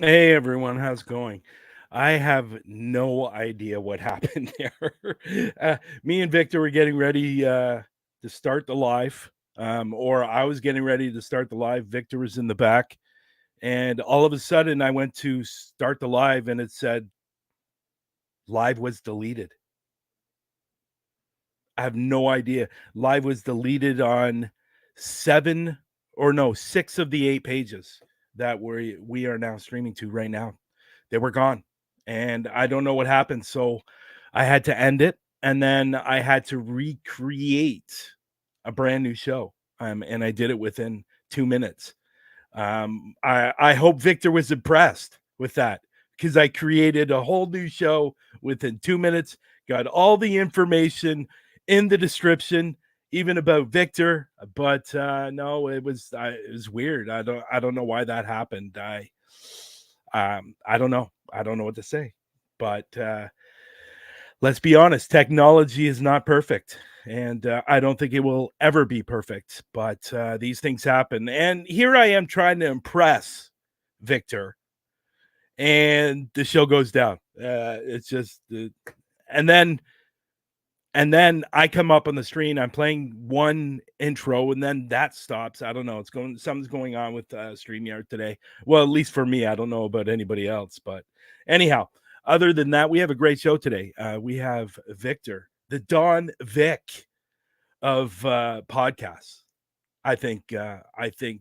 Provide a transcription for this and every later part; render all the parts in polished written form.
Hey everyone, how's it going? I have no idea what happened there. Me and Victor were getting ready to start the live, or I was getting ready to start the live. Victor was in the back, and all of a sudden I went to start the live, and it said live was deleted. I have no idea. Live was deleted on seven or no, six of the eight pages that we are now streaming to right now. They were gone. And I don't know what happened. So I had to end it. And then I had to recreate a brand new show. And I did it within 2 minutes. I hope Victor was impressed with that because I created a whole new show within 2 minutes, got all the information in the description, even about Victor. But no, it was weird. I don't know why that happened. I don't know. I don't know what to say. But let's be honest, technology is not perfect. And I don't think it will ever be perfect, but these things happen. And here I am trying to impress Victor, and the show goes down. It's just, and then and then I come up on the screen. I'm playing one intro, and then that stops. I don't know. It's going. Something's going on with Streamyard today. Well, at least for me. I don't know about anybody else, but anyhow. Other than that, we have a great show today. We have Victor, the Don Vic of podcasts. I think. I think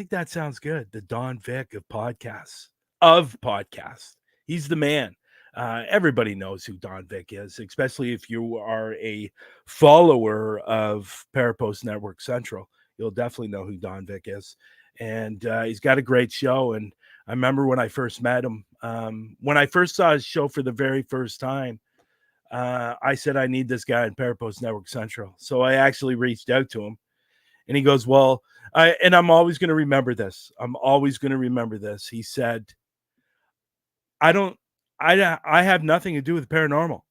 that sounds good. The Don Vic of podcasts. Of podcasts. He's the man. Everybody knows who Don Vic is, especially if you are a follower of Parapost Network Central. You'll definitely know who Don Vic is. And he's got a great show. And I remember when I first met him, when I first saw his show for the very first time, I said, I need this guy in Parapost Network Central. So I actually reached out to him and he goes, well, and I'm always going to remember this. I'm always going to remember this. He said, I don't, I have nothing to do with paranormal.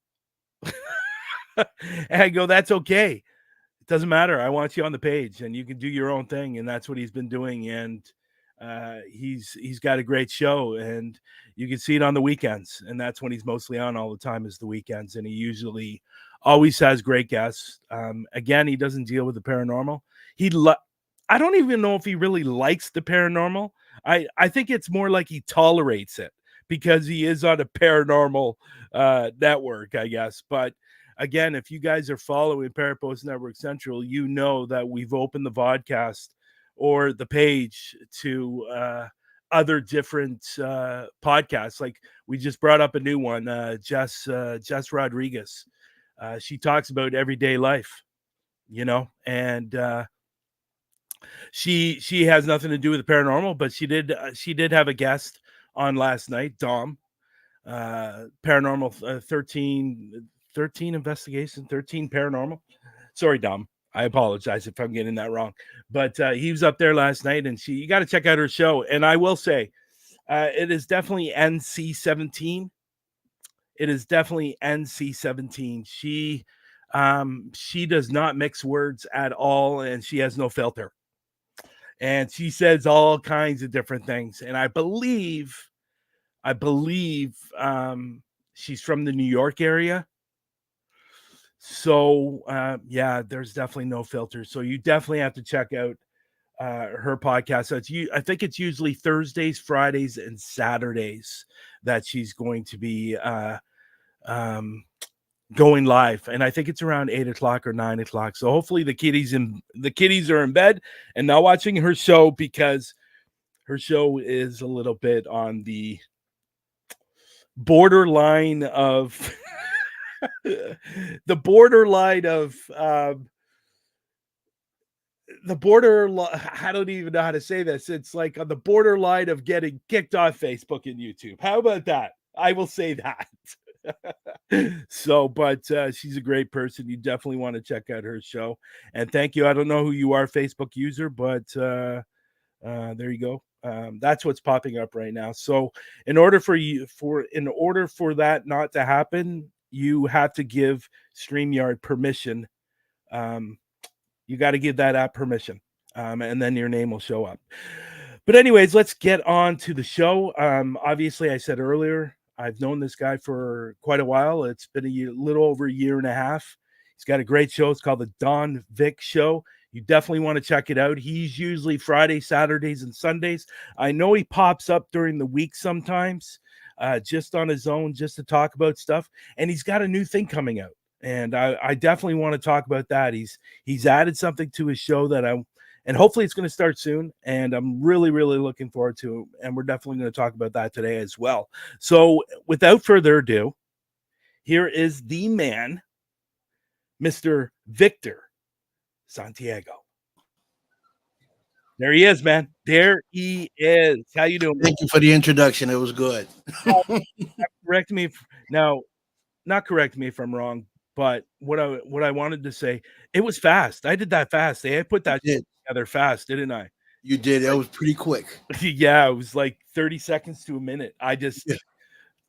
And I go, that's okay. It doesn't matter. I want you on the page and you can do your own thing. And that's what he's been doing. And he's got a great show and you can see it on the weekends. And that's when he's mostly on all the time is the weekends. And he usually always has great guests. Again, he doesn't deal with the paranormal. I don't even know if he really likes the paranormal. I think it's more like he tolerates it because he is on a paranormal network, I guess. But again, if you guys are following Parapost Network Central, you know that we've opened the vodcast or the page to other different podcasts. Like we just brought up a new one, Jess Rodriguez. She talks about everyday life, and she has nothing to do with the paranormal, but she did have a guest on last night, Dom, paranormal 13 investigation, 13 paranormal. Sorry, Dom. I apologize if I'm getting that wrong. But he was up there last night, and you got to check out her show. And I will say, it is definitely NC-17. It is definitely NC-17. She does not mix words at all, and she has no filter. And she says all kinds of different things. And I believe she's from the New York area. So yeah, there's definitely no filter. So you definitely have to check out her podcast. So I think it's usually Thursdays, Fridays, and Saturdays that she's going to be um, going live, and I think it's around 8 o'clock or 9 o'clock. So hopefully the kiddies are in bed and not watching her show because her show is a little bit on the borderline of the borderline of the border. I don't even know how to say this. It's like on the borderline of getting kicked off Facebook and YouTube. How about that? I will say that. So, but she's a great person. You definitely want to check out her show. And thank you. I don't know who you are, Facebook user, but there you go. That's what's popping up right now. So, in order for that not to happen, you have to give StreamYard permission. You got to give that app permission, and then your name will show up. But anyways, let's get on to the show. Obviously, I said earlier, I've known this guy for quite a while. It's been little over a year and a half. He's got a great show. It's called the Don Vic Show. You definitely want to check it out. He's usually Friday, Saturdays, and Sundays. I know he pops up during the week sometimes, just on his own, just to talk about stuff. And he's got a new thing coming out, and I definitely want to talk about that. He's added something to his show that and hopefully it's going to start soon. And I'm really, really looking forward to it. And we're definitely going to talk about that today as well. So without further ado, here is the man, Mr. Victor Santiago. There he is, man. There he is. How you doing? Thank you for the introduction. It was good. Correct me now, not correct me if I'm wrong, but what I wanted to say, it was fast. I did that fast. I put that together fast, didn't I? You did. That was pretty quick. Yeah, it was like 30 seconds to a minute. I just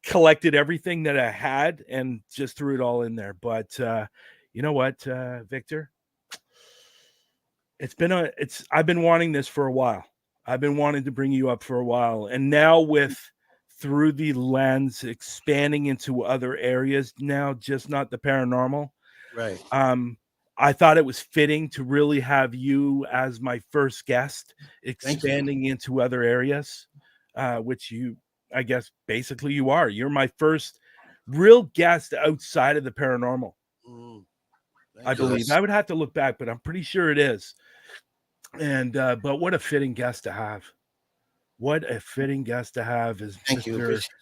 collected everything that I had and just threw it all in there. But you know what, Victor? I've been wanting this for a while. I've been wanting to bring you up for a while. And now with Through the Lens expanding into other areas now, just not the paranormal. Right. I thought it was fitting to really have you as my first guest, expanding into other areas, which I guess, basically you are. You're my first real guest outside of the paranormal. I believe. I would have to look back, but I'm pretty sure it is. And but what a fitting guest to have. What a fitting guest to have is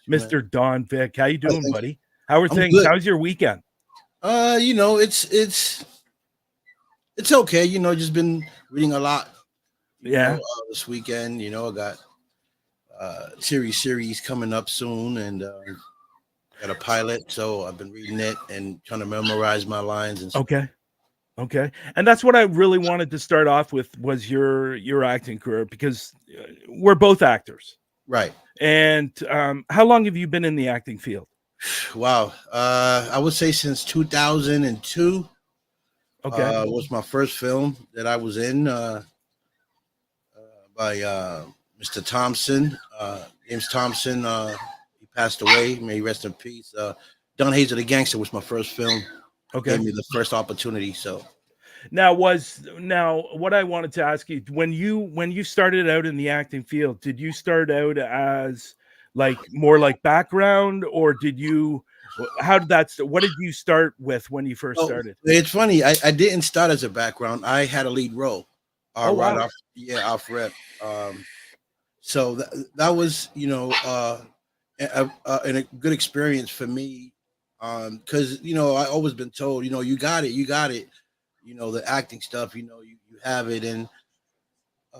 Mr. Don Vic. How you doing, buddy? How are things? Good. How's your weekend? It's okay. Just been reading a lot. This weekend, I got series coming up soon, and got a pilot, so I've been reading it and trying to memorize my lines and stuff. Okay. And that's what I really wanted to start off with, was your acting career, because we're both actors. Right. And how long have you been in the acting field? Wow. I would say since 2002. Okay. Was my first film that I was in by Mr. Thompson, James Thompson. He passed away. May he rest in peace. Don Hazel the Gangster was my first film. Okay. Gave me the first opportunity. So now what I wanted to ask you, when you started out in the acting field, did you start out as more like background, or what did you start with when you first started? It's funny. I didn't start as a background. I had a lead role. Wow. Off rep. So that was, a good experience for me. Because I always been told, you got it, the acting stuff, you have it, and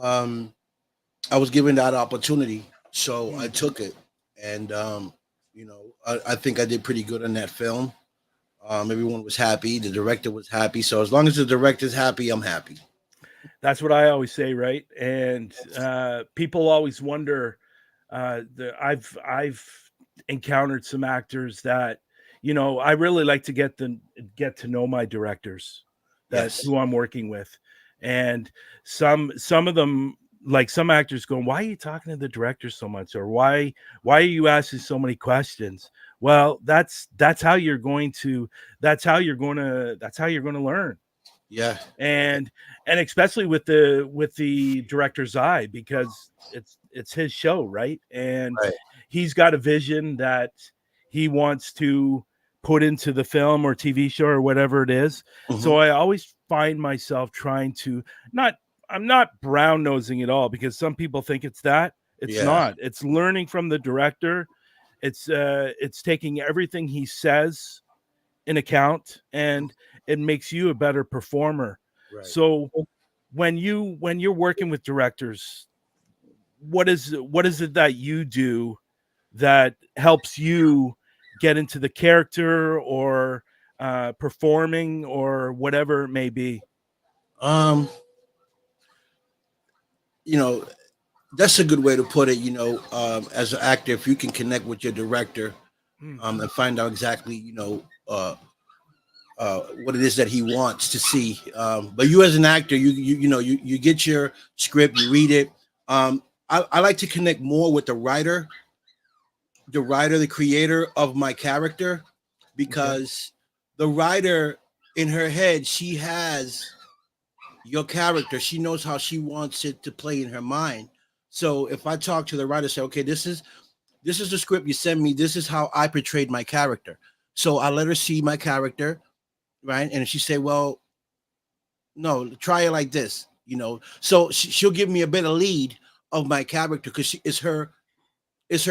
I was given that opportunity, so I took it, and I think I did pretty good on that film. Everyone was happy, the director was happy, so as long as the director's happy, I'm happy. That's what I always say, right? And people always wonder. I've encountered some actors that, I really like to get to know my directors, who I'm working with, and some of them, like some actors, going, "Why are you talking to the director so much?" Or why are you asking so many questions? Well, that's how you're going to learn. Yeah. And especially with the director's eye, because it's his show, right? And he's got a vision that he wants to put into the film or TV show or whatever it is. Mm-hmm. So I always find myself trying to I'm not brown nosing at all, because some people think it's that. It's not. It's learning from the director. It's taking everything he says in account, and it makes you a better performer. Right. So when you're working with directors, what is it that you do that helps you get into the character, or performing, or whatever it may be? That's a good way to put it. As an actor, if you can connect with your director, and find out exactly, what it is that he wants to see. But you as an actor, you get your script, you read it. I like to connect more with the creator of my character, Okay. because the writer in her head, she has your character. She knows how she wants it to play in her mind. So if I talk to the writer, say, okay, this is the script you send me. This is how I portrayed my character. So I let her see my character, right? And if she say, well, no, try it like this, So she'll give me a bit of lead of my character, because it's her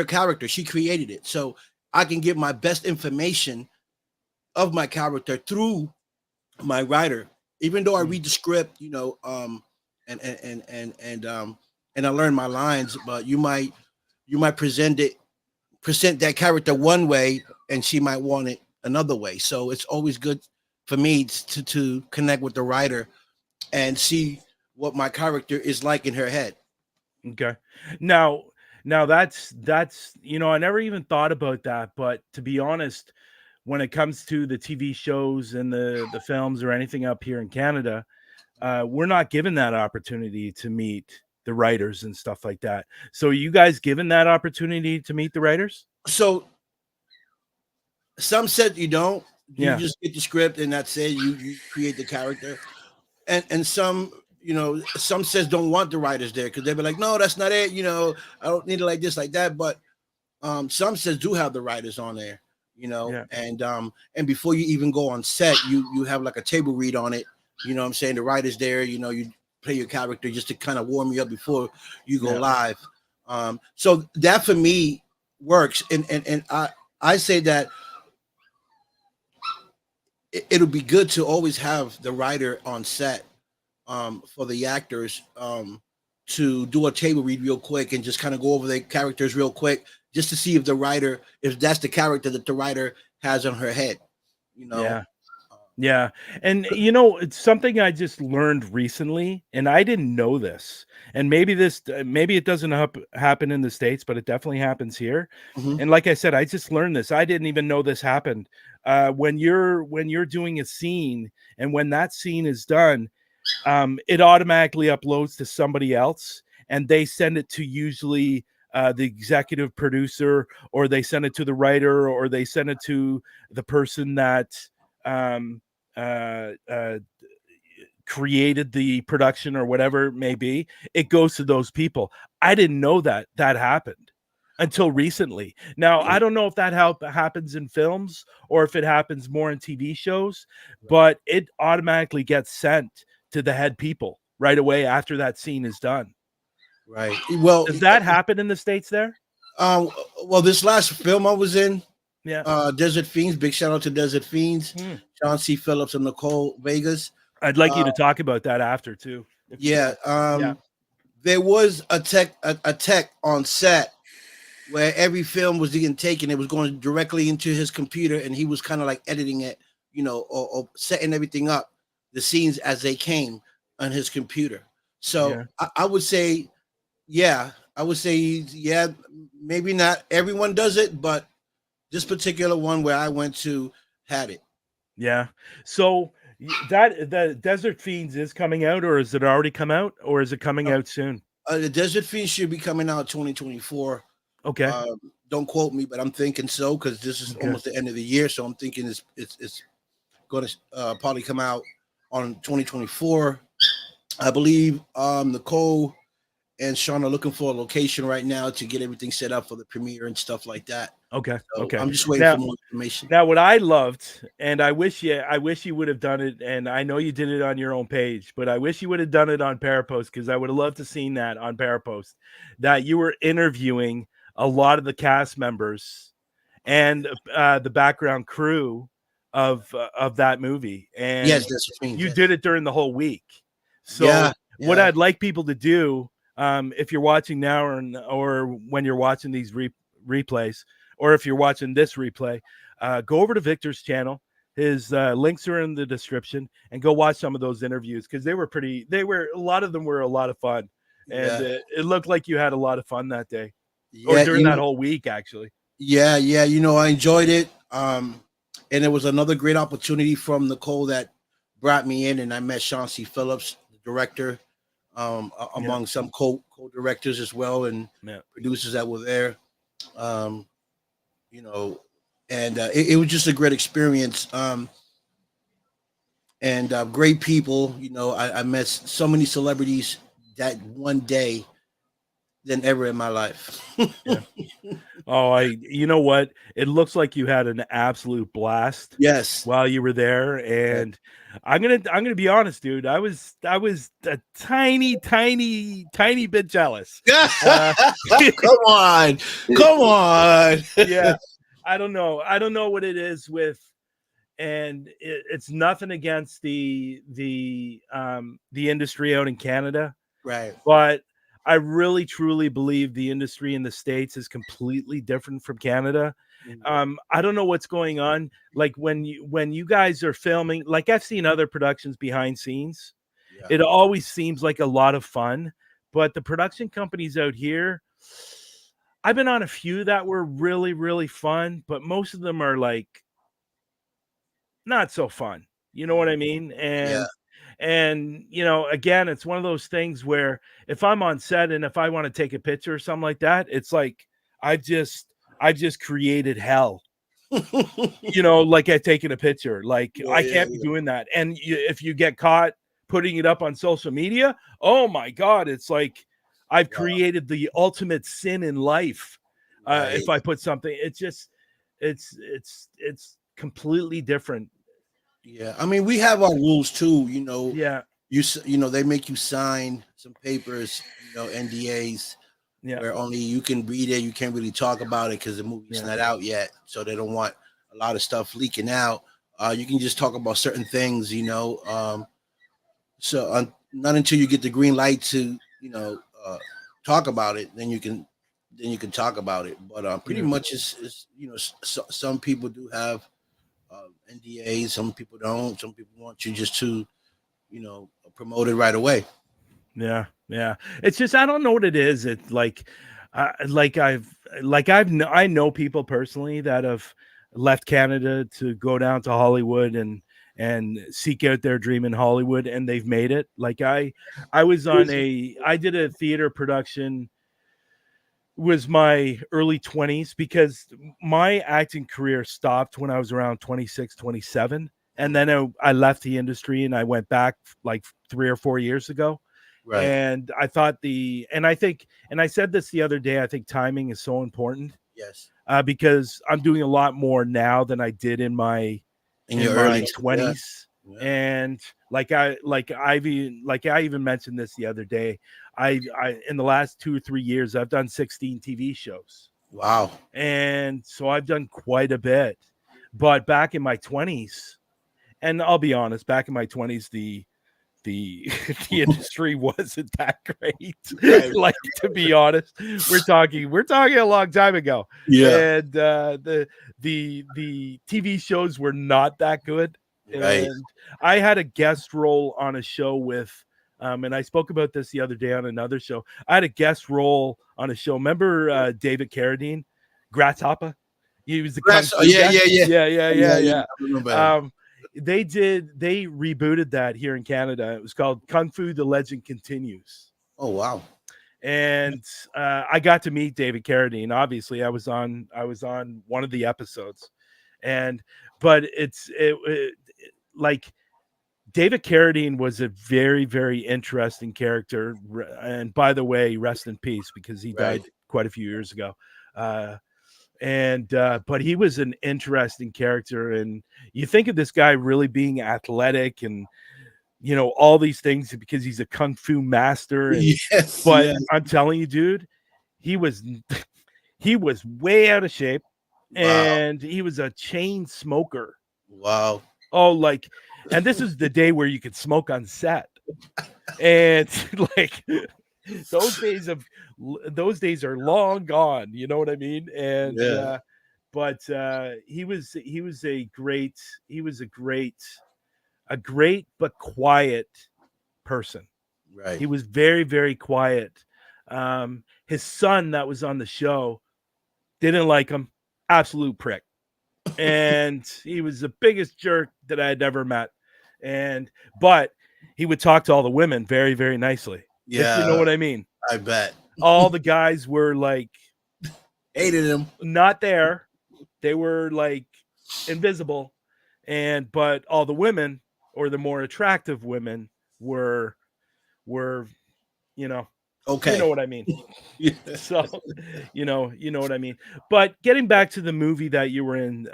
character. She created it, so I can get my best information of my character through my writer. Even though I Mm. read the script, and I learn my lines, but you might present that character one way, and she might want it another way. So it's always good for me to connect with the writer and see what my character is like in her head. Okay. Now, that's I never even thought about that, but to be honest, when it comes to the TV shows and the films or anything up here in Canada, we're not given that opportunity to meet the writers and stuff like that. So, are you guys given that opportunity to meet the writers? So some said you don't. You Yeah. just get the script and that's it. You create the character. And some says don't want the writers there, because they'll be like, no, that's not it. I don't need it like this, like that. But some says do have the writers on there. Yeah. And before you even go on set, you have like a table read on it. You know what I'm saying? The writers there. You play your character just to kind of warm you up before you go Yeah. live. So that for me works. And I say that it'll be good to always have the writer on set, for the actors, to do a table read real quick and just kind of go over their characters real quick, just to see if that's the character that the writer has on her head, you know. Yeah. Yeah. And it's something I just learned recently, and I didn't know this. And maybe it doesn't happen in the States, but it definitely happens here. Mhm. And like I said, I just learned this. I didn't even know this happened. When you're doing a scene, and when that scene is done, it automatically uploads to somebody else, and they send it to usually the executive producer, or they send it to the writer, or they send it to the person that um, uh, uh, created the production or whatever it may be. It goes to those people. I didn't know that happened until recently. Now, I don't know if that happens in films or if it happens more in TV shows, but it automatically gets sent to the head people right away after that scene is done. Right. Well, Does that happen in the States there? um, well, this last film I was in, Yeah. Desert Fiends. Big shout out to Desert Fiends, Hmm. John C. Phillips and Nicole Vegas. I'd like you Uh, to talk about that after too, if you yeah. can. Yeah. There was a tech on set where every film was getting taken. It was going directly into his computer, and he was kind of like editing it, or setting everything up, the scenes as they came on his computer. So Yeah. I would say, yeah, yeah, maybe not everyone does it, but this particular one where I went to had it. Yeah. So that the Desert Fiends is coming out, or is it already come out, or is it coming Uh, out soon? the Desert Fiend should be coming out 2024. Okay. Don't quote me, but I'm thinking so, because this is Okay. almost the end of the year. So I'm thinking it's going to probably come out on 2024. I believe Nicole and Sean are looking for a location right now to get everything set up for the premiere and stuff like that. Okay. So Okay. I'm just waiting for Now, more information. Now, what I loved, and I wish you would have done it, and I know you did it on your own page, but I wish you would have done it on Parapost, because I would have loved to seen that on Parapost, that you were interviewing a lot of the cast members and the background crew of that movie, Yes, and that's what means. you Yes. did it during the whole week. Yeah, So, what yeah, I'd like people to do, if you're watching now, or when you're watching these replays, or if you're watching this replay, go over to Victor's channel. His links are in the description, and go watch some of those interviews, because a lot of them were a lot of fun, and yeah, it looked like you had a lot of fun that day, or yeah. during that whole week, actually. Yeah, yeah. I enjoyed it. And it was another great opportunity from Nicole that brought me in, and I met Sean C. Phillips, the director, Yeah. among some co co-directors as well and Yeah. producers that were there. Um, you know, and it was just a great experience. And great people. You know, I met so many celebrities that one day than ever in my life. Yeah. Oh, you know what? It looks like you had an absolute blast Yes. while you were there. Yes. And I'm gonna be honest, dude. I was a tiny bit jealous. Uh, Come on. Come on. yeah. I don't know what it is with, and it's nothing against the industry out in Canada, Right. but I really truly believe the industry in the States is completely different from Canada. Mhm. I don't know what's going on. Like when you guys are filming, like I've seen other productions behind scenes, Yeah. it always seems like a lot of fun. But the production companies out here, I've been on a few that were really, really fun, but most of them are like not so fun. You know what I Mhm. mean? Yeah. And again, it's one of those things where if I'm on set and if I want to take a picture or something like that, it's like I've just I've just created hell. Like I've taken a picture. Like Yeah, I yeah, can't be yeah. doing that. And if you get caught putting it up on social media, oh my God, it's like I've Wow. created the ultimate sin in life. If Right. I put something, it's just it's completely different. Yeah. I mean, we have our rules too. You know, Yeah, you know they make you sign some papers. You know, NDAs yeah, where only you can read it. You can't really talk about it because the movie's yeah, not out yet, so they don't want a lot of stuff leaking out. You can just talk about certain things. You know, not until you get the green light to talk about it, then you can talk about it. But pretty yeah. much is some people do have NDAs, some people don't. Some people want you just to promote it right away. Yeah, yeah. It's just I don't know what it is. It's like I know people personally that have left Canada to go down to Hollywood and seek out their dream in Hollywood, and they've made it. Like I did a theater production, was my early 20s, because my acting career stopped when I was around 26, 27, and Mm, then I left the industry and I went back like 3 or 4 years ago. right. And I thought and I think, and I said this the other day, I think timing is so important, Yes. because I'm doing a lot more now than I did in my In in your my early, yeah, 20s. yeah. And like I even mentioned this the other day. I in the last 2 or 3 years I've done 16 TV shows, Wow. and so I've done quite a bit. But back in my 20s, and I'll be honest, back in my 20s, the the industry wasn't that great. Right. Like, to be honest, we're talking a long time ago, Yeah. and the TV shows were not that good. Right. And I had a guest role on a show with and I spoke about this the other day on another show. I had a guest role on a show. Remember David Carradine, Grasshopper? He was the kung Oh, fu yeah, guy. yeah, yeah, Yeah, yeah, yeah, yeah, yeah. yeah. I remember him. Um, they rebooted that here in Canada. It was called Kung Fu: The Legend Continues. Oh, wow. And I got to meet David Carradine. Obviously, I was on one of the episodes, and but like David Carradine was a very, very interesting character. And by the way, rest in peace, because he Right. died quite a few years ago. Uh, and but he was an interesting character, and you think of this guy really being athletic and all these things because he's a kung fu master. And Yes. but Yes. I'm telling you, dude, he was he was way out of shape, Wow. and he was a chain smoker. Wow. Oh, like, and this is the day where you could smoke on set. And like those days are long gone, you know what I mean? And Yeah. but he was a great but quiet person. Right. He was very, very quiet. His son that was on the show didn't like him, absolute prick, and he was the biggest jerk that I had ever met. And but he would talk to all the women very, very nicely, if you know Yeah. what I mean. I bet. All the guys were like Hated him. not there. They were like invisible. But all the women, or the more attractive women, were, you know, you know Okay. what I mean. Yeah. So, you know what I mean. But getting back to the movie that you were in,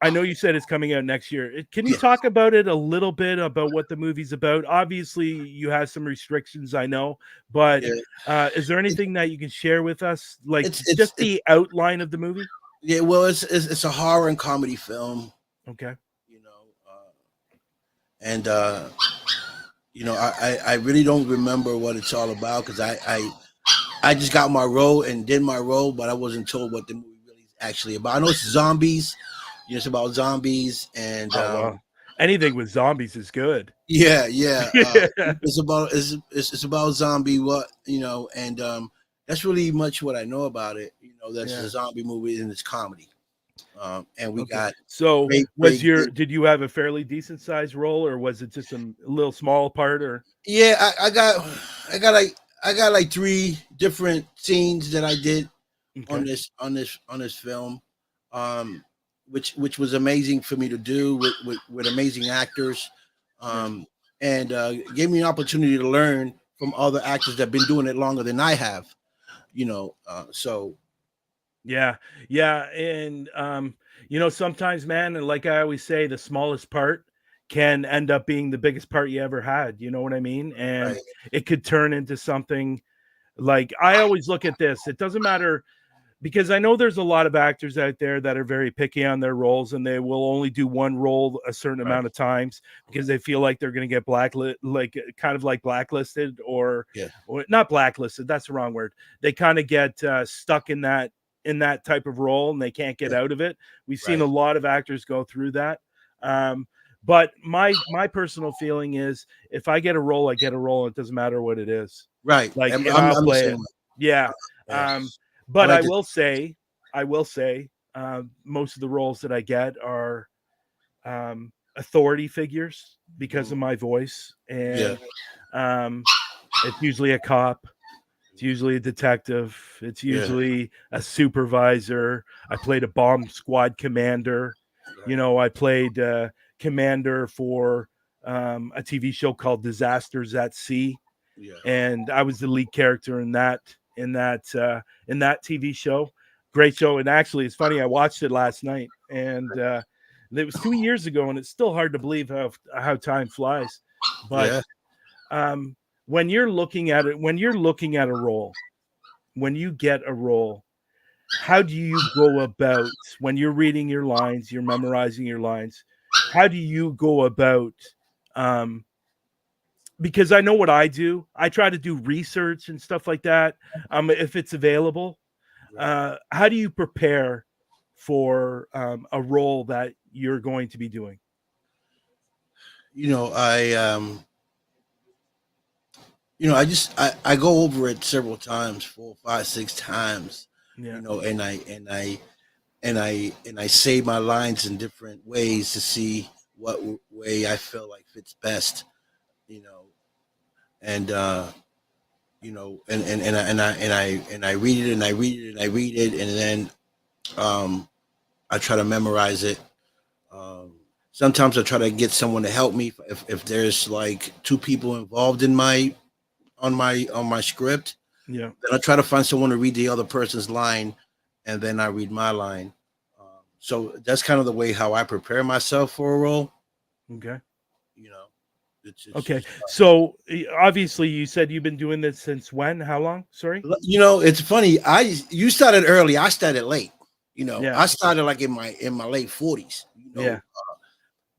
I know you said it's coming out next year. Can you Yeah. talk about it a little bit, about what the movie's about? Obviously, you have some restrictions, I know, but Yeah. is there It, anything that you can share with us, like just it's the outline of the movie? yeah. Well, it's a horror and comedy film. Okay. You know, and I really don't remember what it's all about because I just got my role and did my role, but I wasn't told what the movie really is actually about. I know it's zombies. You know, it's about zombies, and Oh well, anything with zombies is good. yeah, yeah. Yeah. It's about zombie what and that's really much what I know about it. You know, that's a Yeah. zombie movie and it's comedy. And we Okay. got So, great. did you have a fairly decent sized role, or was it just a little small part, or? Yeah, I got like three different scenes that I did Okay. on this film, um, which was amazing for me to do with amazing actors, Yeah. um, and gave me an opportunity to learn from other actors that have been doing it longer than I have. So Yeah, yeah, and sometimes, man, and like I always say, the smallest part can end up being the biggest part you ever had. You know what I mean? And right, it could turn into something. Like, I always look at this. It doesn't matter, because I know there's a lot of actors out there that are very picky on their roles, and they will only do one role a certain right, amount of times because they feel like they're going to get kind of like blacklisted, yeah, or not blacklisted. That's the wrong word. They kind of get stuck in that type of role, and they can't get yeah, out of it. We've seen a right, lot of actors go through that. Um, but my personal feeling is, if I get a role, I get a role. It doesn't matter what it is. right. Like, and I'll I'm the play same it. way. Yeah. Yeah, I But like to. I will say, most of the roles that I get are authority figures because of Mhm. my voice, Yeah, and it's usually a cop, it's usually a detective, it's yeah, usually a supervisor. I played a bomb squad commander. right, I played commander for a TV show called Disasters at Sea, yeah, and I was the lead character in that TV show. Great show, and actually, it's funny. I watched it last night, and it was 2 years ago, and it's still hard to believe how time flies. But yeah. um, when you're looking at it, when you're looking at a role, when you get a role, how do you go about, when you're reading your lines, you're memorizing your lines? How do you go about um, because I know what I do. I try to do research and stuff like that, if it's available. Right. How do you prepare for a role that you're going to be doing? You know, I just I go over it several times, four, five, six times, Yeah, and I say my lines in different ways to see what way I feel like fits best, you know, and and I read it and I read it and I read it and then um I try to memorize it. Um, Sometimes I try to get someone to help me if there's like two people involved in my script. yeah, Then I try to find someone to read the other person's line, and then I read my line. So that's kind of the way how I prepare myself for a role. okay, You know, it's okay. just So obviously, you said you've been doing this since when? How long? Sorry. it's funny. You started early. I started late. Yeah, I started like in my late 40s. yeah.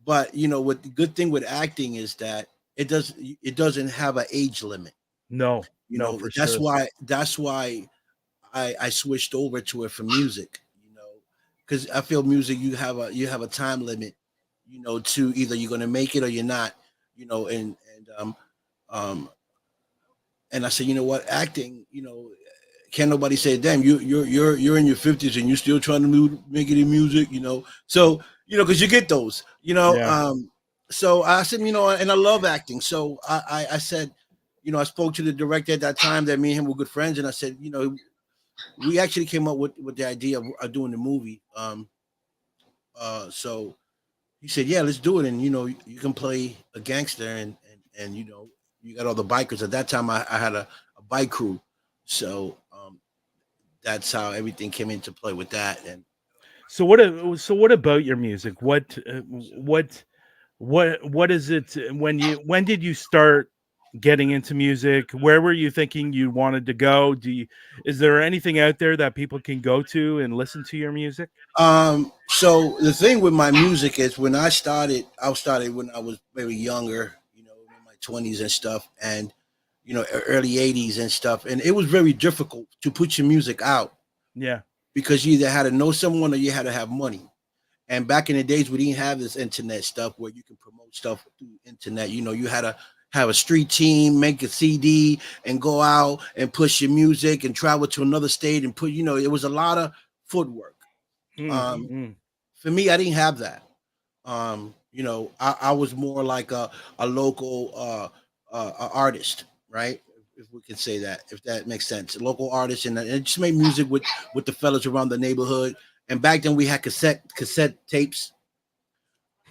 But what the good thing with acting is that it doesn't have an age limit. No, no, for That's sure. why I switched over to it for music, because I feel music you have a time limit, to either you're gonna make it or you're not, um and I said, you know what, acting, can't nobody say, damn, you're in your 50s and you're still trying to make it in music, so because you get those, Yeah, so I said, and I love acting, so I said, I spoke to the director at that time that me and him were good friends, and I said, we actually came up with the idea of doing the movie. So he said, yeah, let's do it, and you can play a gangster, and you got all the bikers. At that time, I had a bike crew, so that's how everything came into play with that. And So what about your music? What is it when did you start getting into music? Where were you thinking you wanted to go? Is there anything out there that people can go to and listen to your music? so the thing with my music is when I started when I was very younger, in my 20s and stuff, and early 80s and stuff, and it was very difficult to put your music out Yeah. because you either had to know someone or you had to have money. And back in the days, we didn't have this internet stuff where you can promote stuff through internet. You had to have a street team, make a CD, and go out and push your music and travel to another state and put. It was a lot of footwork. Mm, Um, mm. for me, I didn't have that. I was more like a local artist, right? If we can say that, if that makes sense, a local artist, and it just made music with the fellas around the neighborhood. And back then we had cassette tapes,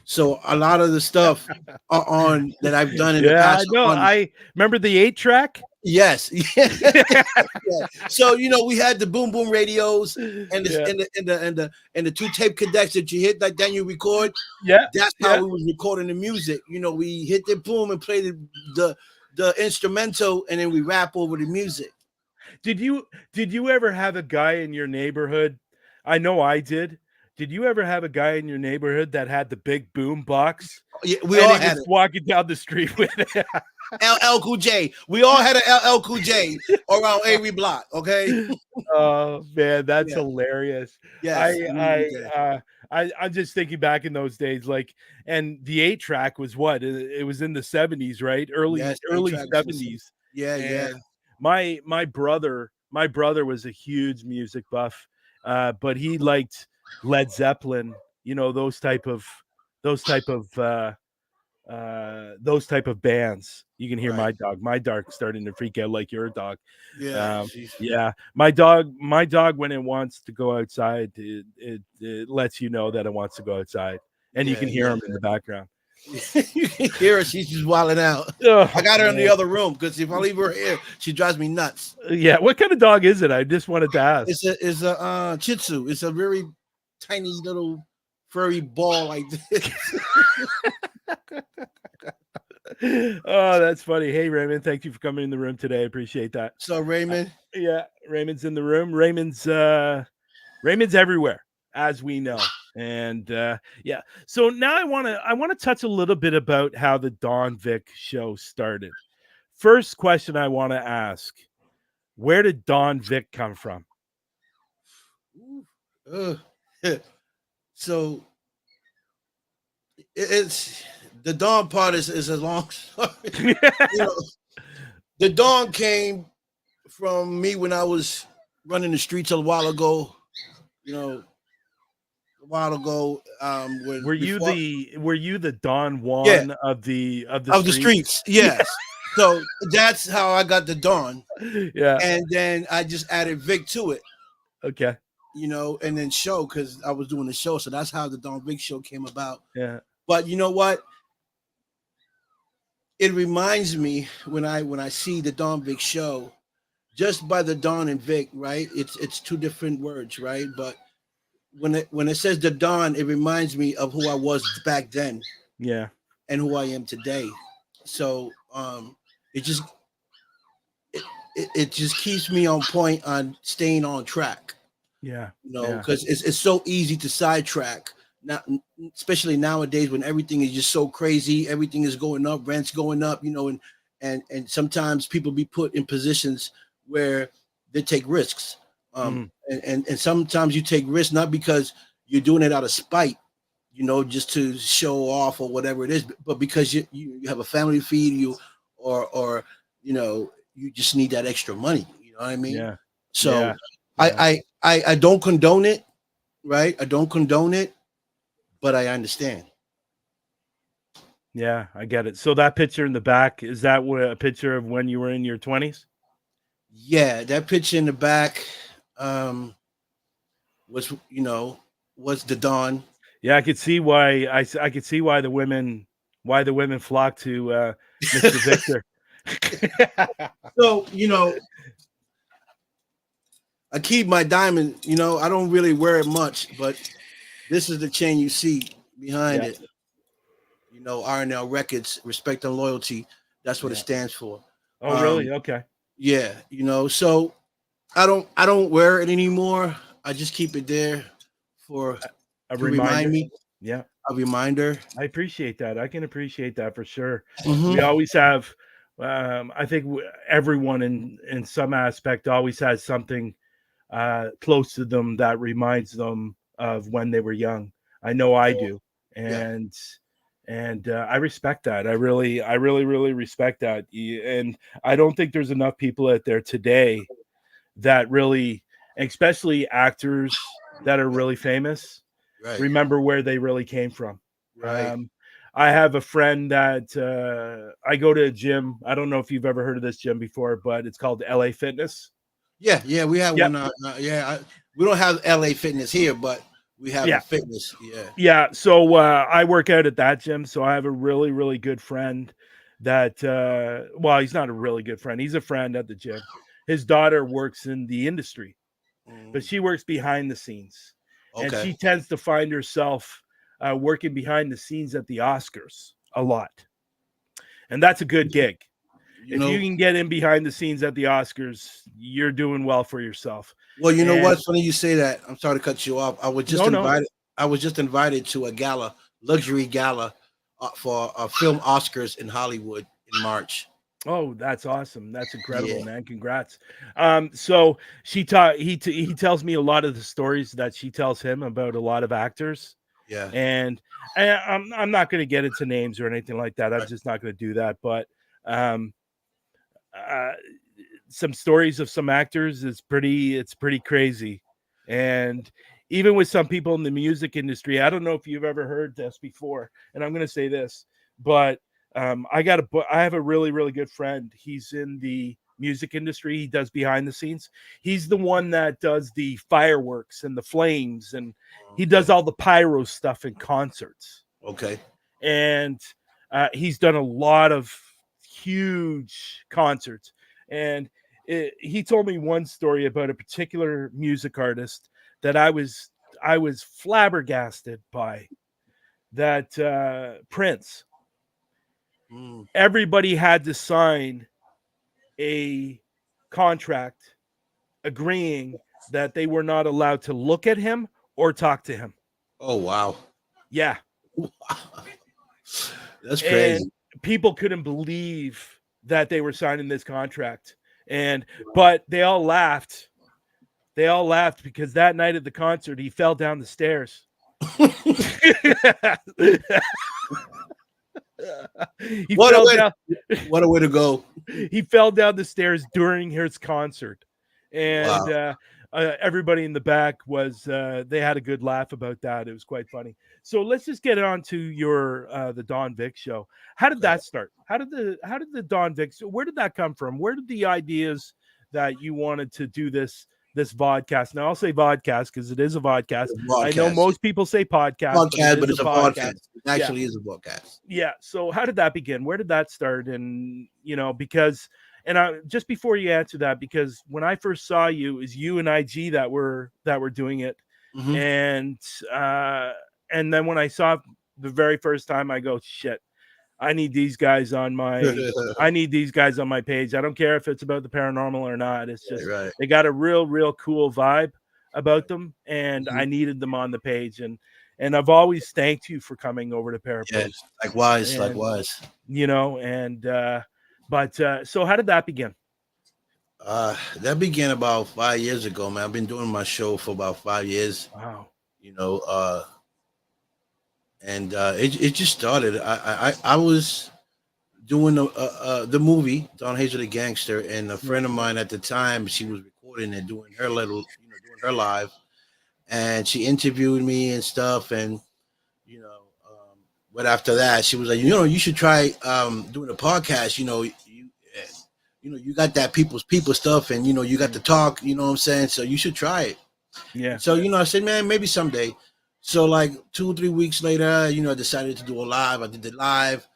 so a lot of the stuff on that I've done in the Yeah, I past know. are on. I remember the 8-track. Yes, yeah. So we had the boom boom radios and the Yeah. and the two tape connects that you hit, like then you record. Yeah. That's how Yeah. we was recording the music. We hit the boom and play the instrumental, and then we rap over the music. Did you ever have a guy in your neighborhood? I know I did. Did you ever have a guy in your neighborhood that had the big boom box Yeah, we and all he had was it. walking down the street with it? LL Cool J. We all had an LL Cool J around every block. Okay. Oh man, that's Yeah. hilarious. I Yes, we I did that. I'm just thinking back in those days, like, and the 8-track was what? It was in the 70s, right? Early Yes, eight early tracks. 70s. Yeah, yeah. And my brother was a huge music buff, but he liked Led Zeppelin, those type of those type of bands. You can hear Right. my dog starting to freak out like your dog. Yeah. um yeah, my dog when it wants to go outside, it lets you know that it wants to go outside, and you Yeah, can hear yeah. him in the background. You can hear her. She's just wilding out. I Oh got her in the man. other room because if I leave her here, she drives me nuts. Yeah, what kind of dog is it? I just wanted to ask. It's a Shih Tzu. It's a very tiny little furry ball like this. Oh, that's funny. Hey Raymond, thank you for coming in the room today. I appreciate that. So Uh, Raymond, yeah, Raymond's in the room. Raymond's everywhere, as we know. And yeah, so now I want to touch a little bit about how the Don Vic show started. First question I want to ask: where did Don Vic come from? uh, so it's the dawn part is a long story. You know, the dawn came from me when I was running the streets a while ago. You know, a while ago, when before, Were you the Don yeah, Juan of the of the streets? streets, yes. So that's how I got the dawn, Yeah. and then I just added Vic to it. Okay. And then show because I was doing the show, so that's how the Don Vic show came about. Yeah. But you know what? It reminds me when I see the Don Vic show, just by the Don and Vic, right? It's two different words, right? But when it says the Don, it reminds me of who I was back then Yeah. and who I am today. So it just it just keeps me on point on staying on track. Yeah. Yeah. Because it's so easy to sidetrack now, especially nowadays when everything is just so crazy, everything is going up, rents going up, and sometimes people be put in positions where they take risks. Mm. And sometimes you take risks not because you're doing it out of spite, just to show off or whatever it is, but because you have a family to feed you, or you just need that extra money. You know what I mean? Yeah. So Yeah. Yeah. I don't condone it, right? I don't condone it, but I understand. Yeah, I get it. So that picture in the back, is that a picture of when you were in your 20s? Yeah, that picture in the back um, was, was the dawn. Yeah, I could see why I could see why the women flock to Mr. Victor. So, I keep my diamond. I don't really wear it much, but this is the chain you see behind Yeah. it. R&L Records, respect and loyalty. That's what it Yeah. stands for. Oh, really? Um, Okay. yeah, so I don't wear it anymore. I just keep it there for A to remind reminder. me, Yeah. a reminder. I appreciate that. I can appreciate that for sure. We Hmm. always have I think everyone in some aspect always has something close to them that reminds them of when they were young. I know I do, Yeah, and I respect that. I really respect that. And I don't think there's enough people out there today that really, especially actors that are really famous, right, remember where they really came from. right. Um, I have a friend that I go to a gym. I don't know if you've ever heard of this gym before, but it's called LA Fitness. Yeah, yeah. We have Yep. one. Yeah, we don't have LA Fitness here, but we have a Yeah. fitness. Yeah. Yeah. So I work out at that gym. So I have a really, really good friend that, well, he's not a really good friend. He's a friend at the gym. His daughter works in the industry, but Mhm. she works behind the scenes. And Okay. she tends to find herself working behind the scenes at the Oscars a lot. And that's a good gig. You If you know, can get in behind the scenes at the Oscars, you're doing well for yourself. well, you know And what? Funny you say that. I'm sorry to cut you off. I was just no, no. invited. I was just invited to a gala, luxury gala, for film Oscars in Hollywood in March. Oh, that's awesome. That's incredible, Yeah. man. Congrats. So he tells me a lot of the stories that she tells him about a lot of actors. Yeah. And I'm not going to get into names or anything like that. I'm Right. just not going to do that. But um, uh, some stories of some actors is pretty crazy. And even with some people in the music industry, I don't know if you've ever heard this before, and I'm going to say this, but I have a really, really good friend. He's in the music industry. He does behind the scenes. He's the one that does the fireworks and the flames, and he Okay. does all the pyro stuff in concerts. Okay. And he's done a lot of huge concerts. And he told me one story about a particular music artist that I was flabbergasted by. That Prince. Mm. Everybody had to sign a contract agreeing that they were not allowed to look at him or talk to him. Oh wow. Yeah. That's And crazy. people couldn't believe that they were signing this contract. And but they all laughed because that night at the concert he fell down the stairs. he What a fell way! down What a way to go! he fell down the stairs during his concert. And Wow. everybody in the back was they had a good laugh about that. It was quite funny. So let's just get on to your the Don Vic show. How did Okay. that start? How did the Don Vic, where did that come from? Where did the ideas that you wanted to do this vodcast? Now I'll say vodcast because it is a vodcast. I know Broadcast. most people say podcast, but it Podcast, but is a it's a podcast. podcast. It Yeah. actually is a podcast. Yeah. So how did that begin? Where did that start? And because and I just before you answer that, because when I first saw you, is you and IG that were doing it, Hmm. and uh, and then when I saw the very first time, I go, shit, I need these guys on my. I need these guys on my page. I don't care if it's about the paranormal or not. It's just Right. they got a real cool vibe about them, and I Mhm. needed them on the page. And I've always thanked you for coming over to Yeah. Parapost. Likewise. And Likewise. and but so how did that begin? That began about 5 years ago, man. I've been doing my show for about 5 years. Wow. You know, and it just started. I was doing the movie Don Hazel the Gangster, and a Yeah. friend of mine at the time, she was recording and doing her little, doing her live, and she interviewed me and stuff, and you know. But after that, she was like, you should try doing a podcast. You got that people stuff, and you got Mm. to talk. You know what I'm saying? So you should try it. Yeah. And so I said, man, maybe someday. So like 2 or 3 weeks later, I decided to do a live. I did the live,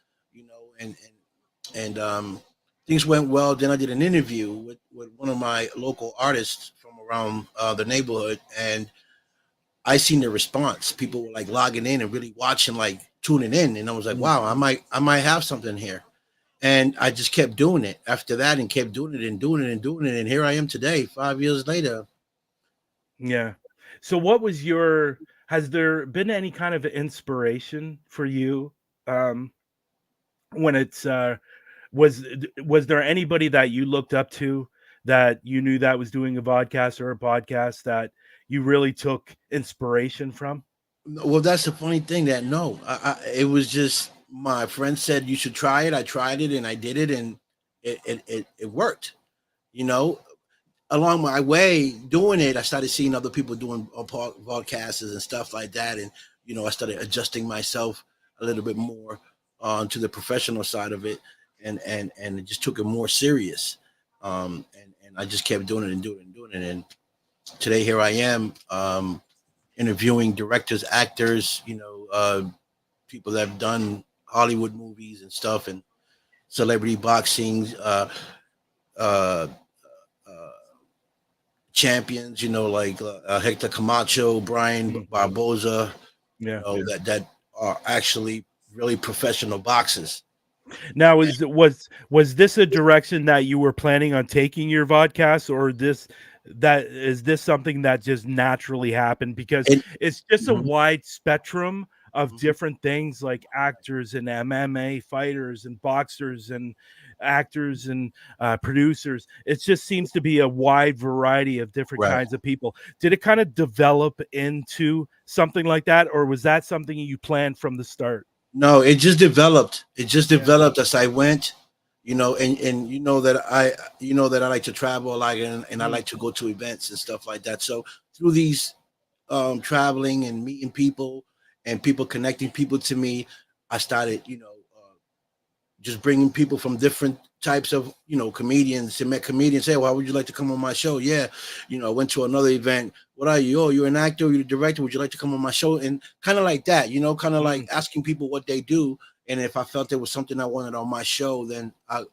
and things went well. Then I did an interview with one of my local artists from around the neighborhood, and I seen the response. People were like logging in and really watching, like tuning in, and I was like, Mm. wow, I might have something here. And I just kept doing it after that, and kept doing it and doing it and doing it, and here I am today, 5 years later. Yeah. So what was your has there been any kind of inspiration for you um when it's was there anybody that you looked up to that you knew that was doing a podcast or a podcast that you really took inspiration from? Well, that's the funny thing that no, it was just my friend said you should try it. I tried it and I did it, and it worked. You know, Along my way doing it, I started seeing other people doing podcasts and stuff like that, and I started adjusting myself a little bit more to the professional side of it, and it just took it more serious. And I just kept doing it and doing it and doing it, and today here I am. Interviewing directors, actors, people that have done Hollywood movies and stuff, and celebrity boxing uh, uh, champions, like Hector Camacho, Brian Mm. Barboza, Yeah. that are actually really professional boxers. Now, was this a direction that you were planning on taking your vodcast, or this something that just naturally happened because And it's just a mhm, wide spectrum of mhm, different things like actors and MMA fighters and boxers and actors and producers. It just seems to be a wide variety of different right. kinds of people. Did it kind of develop into something like that, or was that something you planned from the start? No, it just developed. It just Yeah. developed as I went, and you know that I like to travel a lot, and I Mm. like to go to events and stuff like that. So through these traveling and meeting people and people connecting people to me, I started, just bringing people from different types of comedians. To met comedians, say, well, how would you like to come on my show? Yeah, I went to another event. What are you? Oh, you're an actor, you're a director, would you like to come on my show? And kind of like that, kind of like Mm. asking people what they do. And if I felt there was something I wanted on my show, then I'll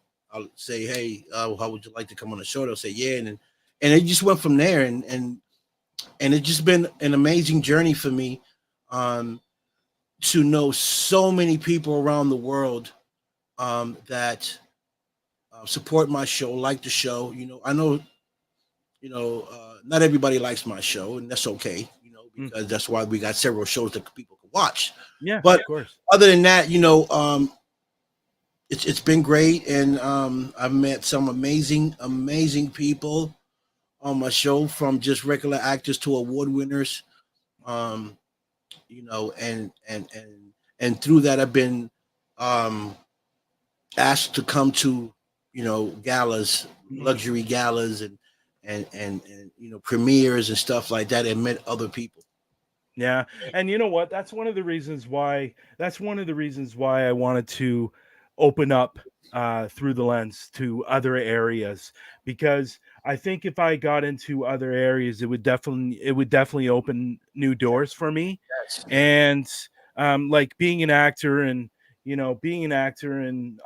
say, hey, how would you like to come on the show? They'll say yeah. And it just went from there. And it's just been an amazing journey for me, um to know so many people around the world, that support my show, like the show. I know, not everybody likes my show, and that's okay. Mm. Because that's why we got several shows that people can watch. Yeah, But of course. other than that, it's been great, and I've met some amazing people on my show, from just regular actors to award winners. Um, and through that, I've been um, asked to come to galas, Mm. luxury galas, and premieres and stuff like that, and met other people. Yeah, and you know what? That's one of the reasons why I wanted to open up through the lens to other areas, because I think if I got into other areas, it would definitely open new doors for me. Yes. And like being an actor and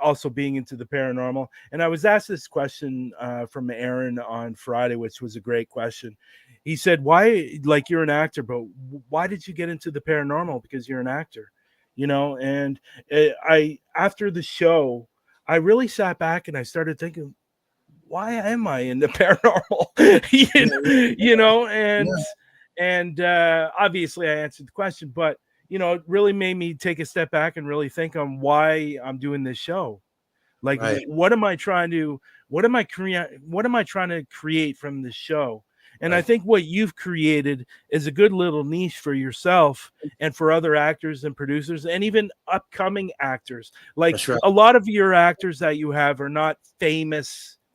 also being into the paranormal. And I was asked this question from Aaron on Friday, which was a great question. He said, why, like, you're an actor, but why did you get into the paranormal? Because you're an actor, and I after the show, I really sat back and I started thinking, why am I in the paranormal? And Yeah. obviously I answered the question, but it really made me take a step back and really think on why I'm doing this show. Like, Right. what am I trying to create from this show? And I Right. think what you've created is a good little niche for yourself and for other actors and producers and even upcoming actors. Like, That's right. a lot of your actors that you have are not Right.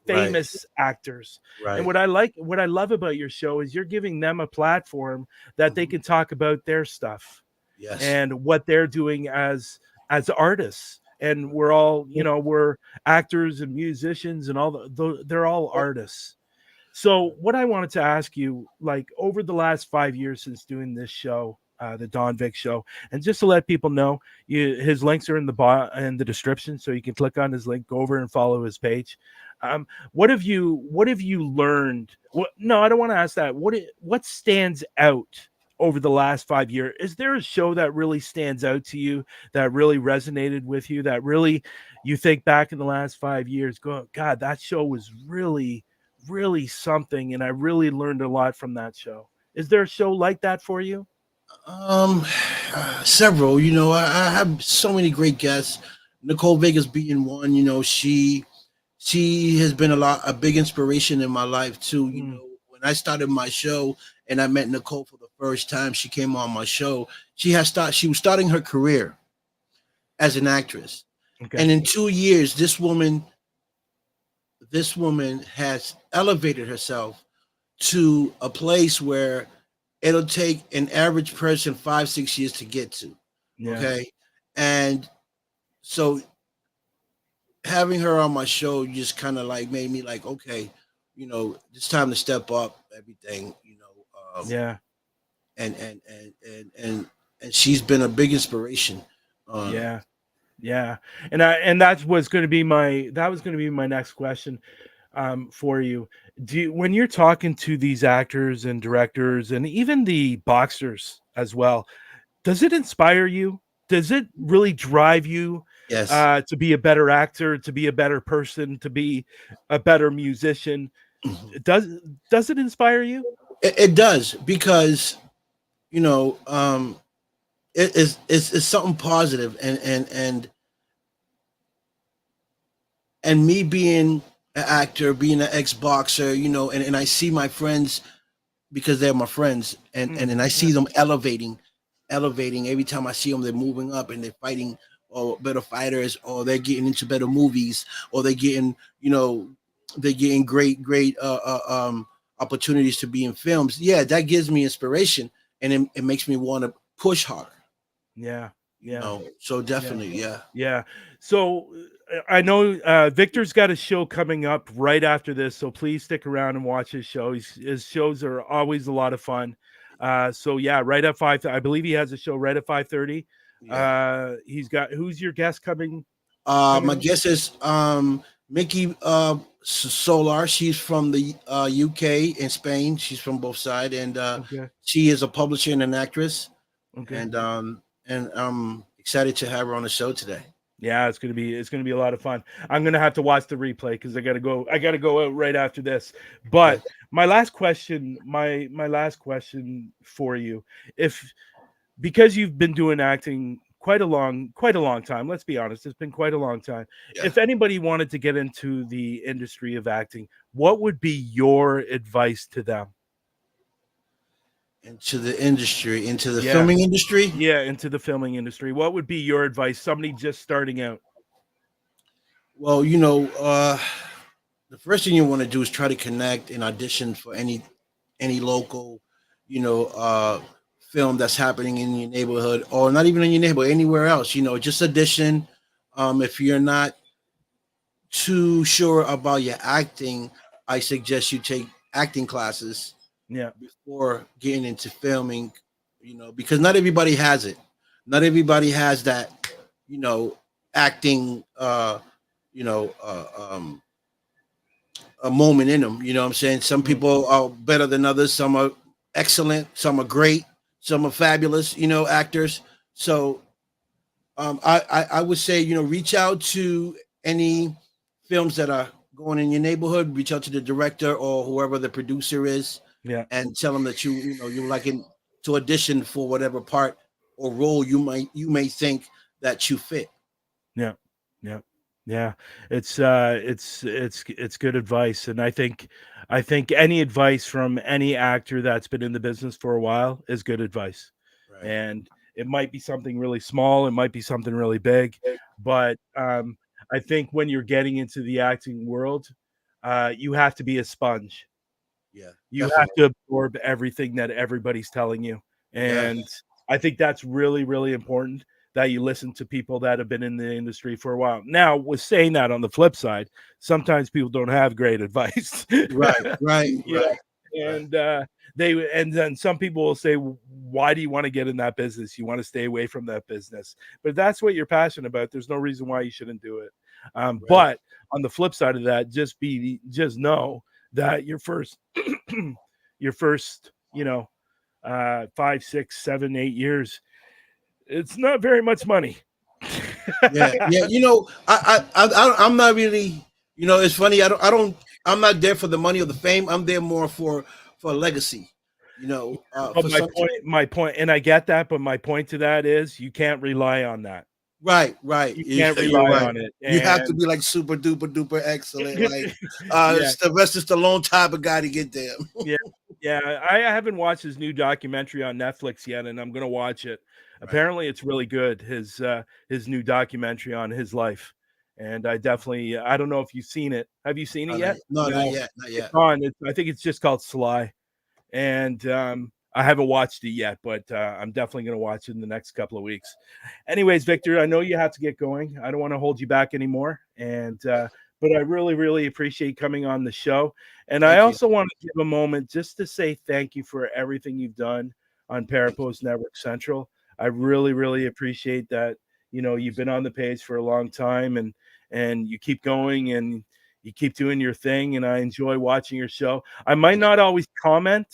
famous actors. And Right. what I love about your show is you're giving them a platform that they Mhm. can talk about their stuff. Yes. and what they're doing as artists. And we're all, we're actors and musicians and all they're all artists. So, what I wanted to ask you, like over the last 5 years since doing this show, the Don Vic show, and just to let people know, his links are in the description, so you can click on his link, go over and follow his page. What have you learned? No, I don't want to ask that. What stands out over the last 5 years? Is there a show that really stands out to you, that really resonated with you, that really you think back in the last 5 years, go, God, that show was really something, and I really learned a lot from that show. Is there a show like that for you? Um, Several. I have so many great guests. Nicole Vegas being one. She has been a big inspiration in my life too. Mm, When I started my show and I met Nicole for the first time, she came on my show. She was starting her career as an actress, okay. and in 2 years, this woman has elevated herself to a place where it'll take an average person 5 6 years to get to. Yeah. Okay, and so having her on my show just kind of like made me like, okay, it's time to step up everything. Yeah. And she's been a big inspiration. Uh, Yeah. Yeah. And that was going to be my next question for you. When you're talking to these actors and directors and even the boxers as well, does it inspire you? Does it really drive you yes, to be a better actor, to be a better person, to be a better musician? Does does it inspire you? it does because you know it's something positive, and me being an actor, being an ex boxer, and I see my friends because they're my friends, and I Yeah. see them elevating every time I see them. They're moving up and they're fighting, or better fighters, or they're getting into better movies, or they're getting great opportunities to be in films. Yeah, that gives me inspiration, and it makes me want to push harder. Yeah. Yeah. So Yeah. definitely, yeah. Yeah. So I know Victor's got a show coming up right after this, so please stick around and watch his show. His shows are always a lot of fun. So yeah, right at 5. I believe he has a show right at 5:30. Yeah. He's got who's your guest coming My up? guess is Mickey Solar. She's from the UK and Spain. She's from both sides, and Okay. she is a publisher and an actress. Okay. And I'm excited to have her on the show today. Yeah, it's gonna be a lot of fun. I'm gonna have to watch the replay because I gotta go out right after this. Okay. But my last question for you, if because you've been doing acting quite a long time, let's be honest, it's been quite a long time. Yeah. If anybody wanted to get into the industry of acting, what would be your advice to them? Into the industry, into the Yeah, filming industry. yeah, into the filming industry. What would be your advice? Somebody just starting out. Well, the first thing you want to do is try to connect and audition for any local, you know, uh, film that's happening in your neighborhood, or not even in your neighborhood, anywhere else. Just audition. If you're not too sure about your acting, I suggest you take acting classes Yeah, before getting into filming. Because not everybody has it. Not everybody has that, you know, acting. You know. A moment in them. You know what I'm saying? Some mm, people are better than others. Some are excellent. Some are great. Some are fabulous. Actors. So I would say reach out to any films that are going in your neighborhood. Reach out to the director or whoever the producer is, yeah. and tell them that you like to audition for whatever part or role you may think that you fit. Yeah. Yeah. Yeah. It's good advice. And I think any advice from any actor that's been in the business for a while is good advice. Right. And it might be something really small, it might be something really big, but I think when you're getting into the acting world, you have to be a sponge. Yeah. You have Definitely. to absorb everything that everybody's telling you. Yeah. And I think that's really, really important that you listen to people that have been in the industry for a while. Now, with saying that, on the flip side, sometimes people don't have great advice. Right, right, Yeah. right, right. And and then some people will say, why do you want to get in that business? You want to stay away from that business. But if that's what you're passionate about, there's no reason why you shouldn't do it. Right. But on the flip side of that, just know that your first, 5, 6, 7, 8 years, it's not very much money. Yeah, yeah. I'm not really. It's funny. I'm not there for the money or the fame. I'm there more for legacy. But For something. my point, and I get that, but my point to that is you can't rely on that. Right, right. You can't You're rely right. on it. You have to And be like super duper duper excellent, like yeah, Sylvester Stallone type of guy to get there. yeah, yeah. I haven't watched his new documentary on Netflix yet, and I'm gonna watch it. Right. Apparently, it's really good. His new documentary on his life, and I don't know if you've seen it. Have you seen it No, yet? no, not No, yet, not it's yet. on. I think it's just called Sly, and I haven't watched it yet, but I'm definitely gonna watch it in the next couple of weeks. Anyways, Victor, I know you have to get going. I don't want to hold you back anymore, and but I really, really appreciate coming on the show. And I Thank you. also want to give a moment just to say thank you for everything you've done on Thank you. Parapost Network Central. I really, really appreciate that. You've been on the page for a long time, and you keep going and you keep doing your thing. And I enjoy watching your show. I might not always comment,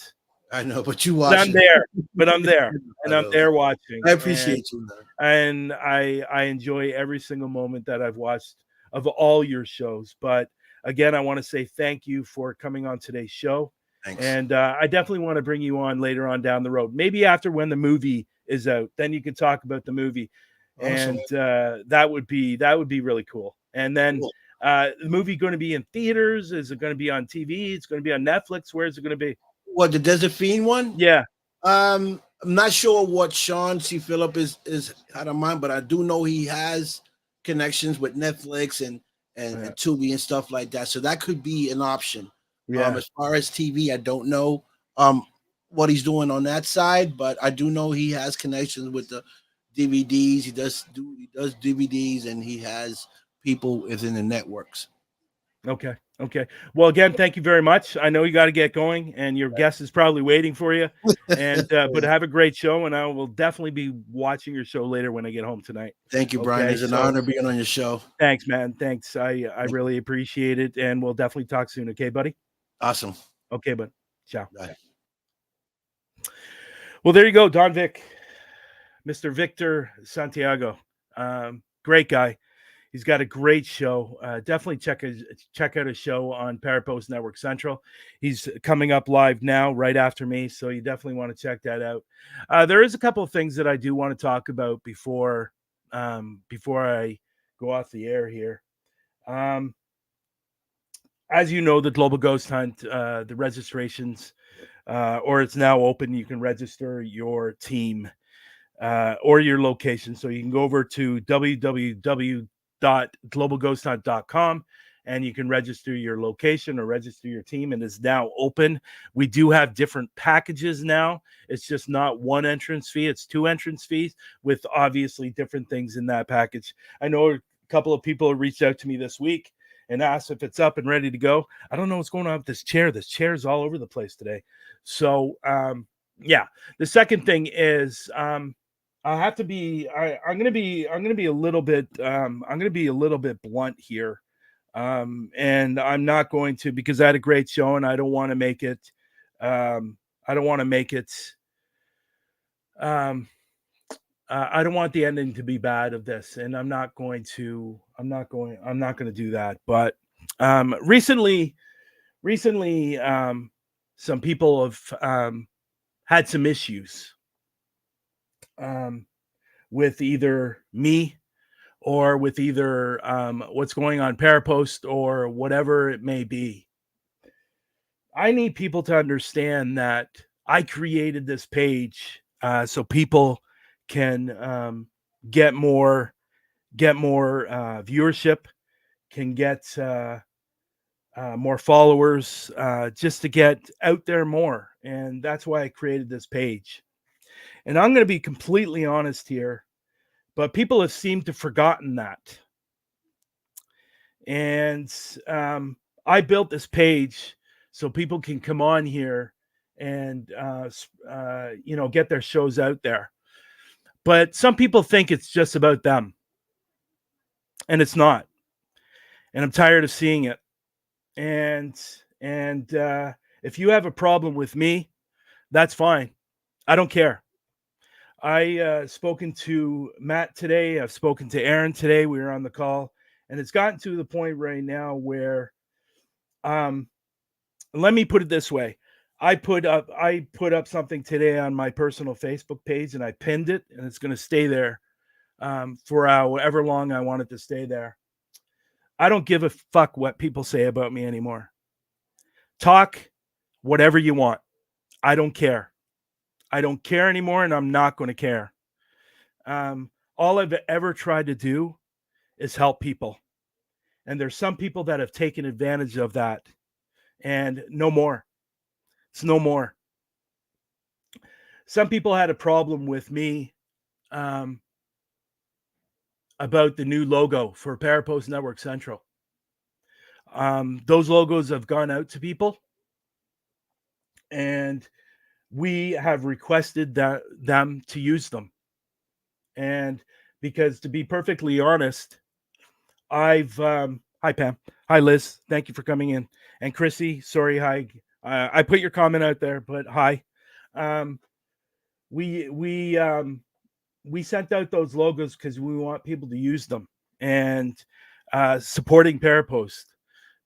I know, but you but I'm watching. there. But I'm there, I and I'm know. there I watching. And appreciate you, man. I enjoy every single moment that I've watched of all your shows. But again, I want to say thank you for coming on today's show, Thanks. and I definitely want to bring you on later on down the road. Maybe after when the movie is out, then you can talk about the movie, Awesome. and that would be really cool. And then Cool. the movie going to be in theaters? Is it going to be on TV? It's going to be on Netflix. Where is it going to be? What, the Desert Fiend one? Yeah. I'm not sure what Sean C. Phillip is out of mind, but I do know he has connections with Netflix and Yeah. Tubi and stuff like that. So that could be an option. Yeah. As far as TV, I don't know what he's doing on that side, but I do know he has connections with the DVDs. He does DVDs, and he has people within the networks. Okay. Okay. Well, again, thank you very much. I know you got to get going, and your guest is probably waiting for you. And but have a great show, and I will definitely be watching your show later when I get home tonight. Thank you, Brian. Okay. It's an So honor being on your show. thanks, man. Thanks. I really appreciate it, and we'll definitely talk soon. Okay, buddy. Awesome. Okay, bud. Ciao. Bye. Well, there you go, Don Vic, Mr. Victor Santiago. Great guy. He's got a great show. Definitely check out his show on Parapost Network Central. He's coming up live now, right after me, so you definitely want to check that out. There is a couple of things that I do want to talk about before I go off the air here. Um, as you know, the Global Ghost Hunt, the registrations, or it's now open. You can register your team or your location. So you can go over to www.globalghosthunt.com and you can register your location or register your team. And it's now open. We do have different packages now. It's just not one entrance fee, it's two entrance fees with obviously different things in that package. I know a couple of people have reached out to me this week and asked if it's up and ready to go. I don't know what's going on with this chair. This chair is all over the place today. So, yeah. The second thing is, I have to be. I'm gonna be. I'm gonna be a little bit. I'm gonna be a little bit blunt here, and I'm not going to because I had a great show and I don't want to make it. I don't want to make it. Um, I don't want the ending to be bad of this, and I'm not going to. I'm not going. I'm not going to do that. But recently, some people have had some issues um, with either me or with either what's going on Parapost or whatever it may be. I need people to understand that I created this page so people can get more viewership, can get more followers, just to get out there more, and that's why I created this page. And I'm going to be completely honest here, but people have seemed to forgotten that. And I built this page so people can come on here and get their shows out there. But some people think it's just about them, and it's not. And I'm tired of seeing it. And if you have a problem with me, that's fine. I don't care. I spoken to Matt today. I've spoken to Aaron today. We were on the call, and it's gotten to the point right now where, let me put it this way: I put up something today on my personal Facebook page, and I pinned it, and it's going to stay there for however long I want it to stay there. I don't give a fuck what people say about me anymore. Talk whatever you want. I don't care. I don't care anymore, and I'm not going to care. All I've ever tried to do is help people. And there's some people that have taken advantage of that. And no more. It's no more. Some people had a problem with me about the new logo for Parapost Network Central. Those logos have gone out to people, and we have requested them to use them. And because, to be perfectly honest, I've hi Pam, hi Liz, thank you for coming in, and Chrissy, sorry, hi. I put your comment out there, but hi. We sent out those logos because we want people to use them, and supporting Parapost,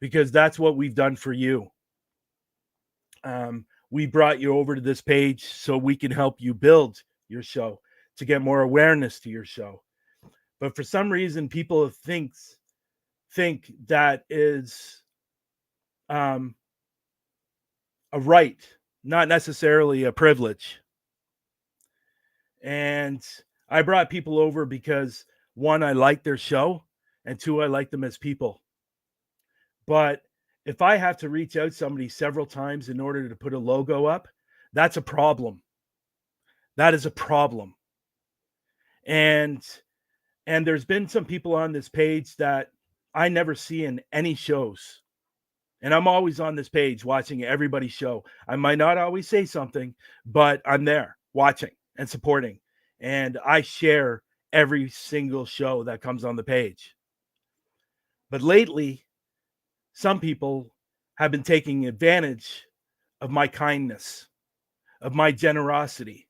because that's what we've done for you. We brought you over to this page so we can help you build your show, to get more awareness to your show. But for some reason, people think that is a right, not necessarily a privilege. And I brought people over because, one, I like their show, and two, I like them as people. But if I have to reach out somebody several times in order to put a logo up, that's a problem. That is a problem. And there's been some people on this page that I never see in any shows. And I'm always on this page watching everybody's show. I might not always say something, but I'm there watching and supporting. And I share every single show that comes on the page. But lately, some people have been taking advantage of my kindness, of my generosity.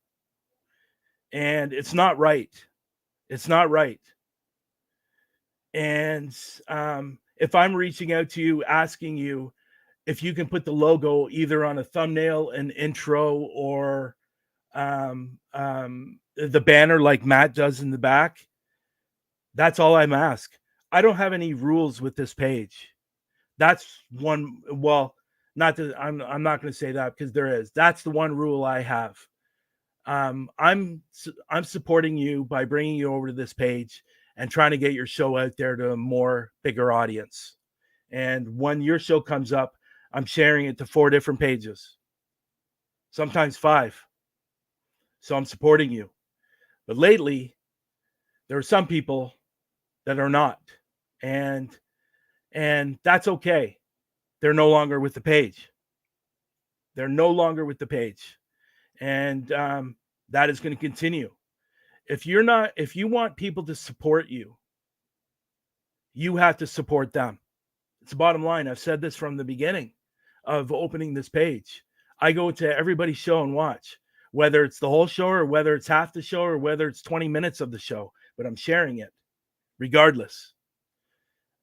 And it's not right. It's not right. And if I'm reaching out to you, asking you if you can put the logo either on a thumbnail, an intro, or the banner like Matt does in the back, that's all I'm asked. I don't have any rules with this page. That's one. Well, not that I'm not going to say that, because there is. That's the one rule I have. I'm supporting you by bringing you over to this page and trying to get your show out there to a more bigger audience. And when your show comes up, I'm sharing it to 4 different pages, sometimes 5. So I'm supporting you. But lately, there are some people that are not. And that's okay. They're no longer with the page. They're no longer with the page. And that is going to continue. If you want people to support you, you have to support them. It's the bottom line. I've said this from the beginning of opening this page. I go to everybody's show and watch, whether it's the whole show or whether it's half the show or whether it's 20 minutes of the show, but I'm sharing it regardless.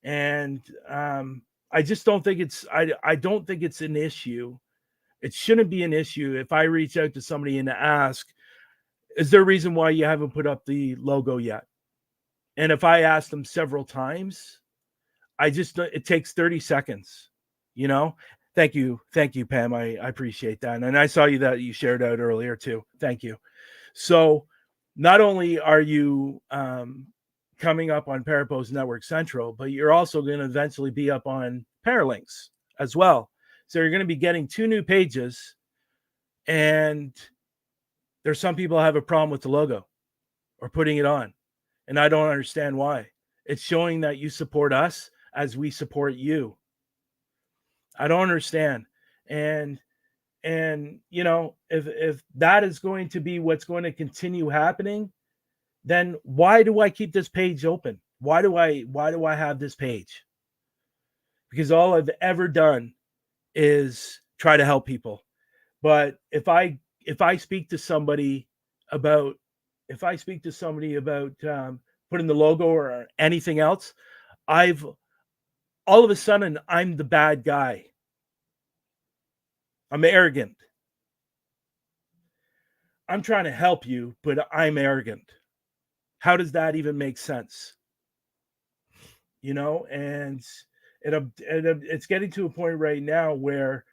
And I just don't think I don't think it's an issue. It shouldn't be an issue if I reach out to somebody and ask, is there a reason why you haven't put up the logo yet? And if I ask them several times, it takes 30 seconds, you know? Thank you, Pam. I appreciate that. And I saw that you shared out earlier too. Thank you. So not only are you coming up on Parapost Network Central, but you're also going to eventually be up on Paralinks as well. So you're going to be getting 2 new pages, and There's some people have a problem with the logo or putting it on, and I don't understand why. It's showing that you support us as we support you. I don't understand. And if that is going to be what's going to continue happening, then why do I keep this page open? Why do I have this page? Because all I've ever done is try to help people. But if I speak to somebody about putting the logo or anything else, I've all of a sudden I'm the bad guy. I'm arrogant. I'm trying to help you, but I'm arrogant. How does that even make sense? And it's getting to a point right now where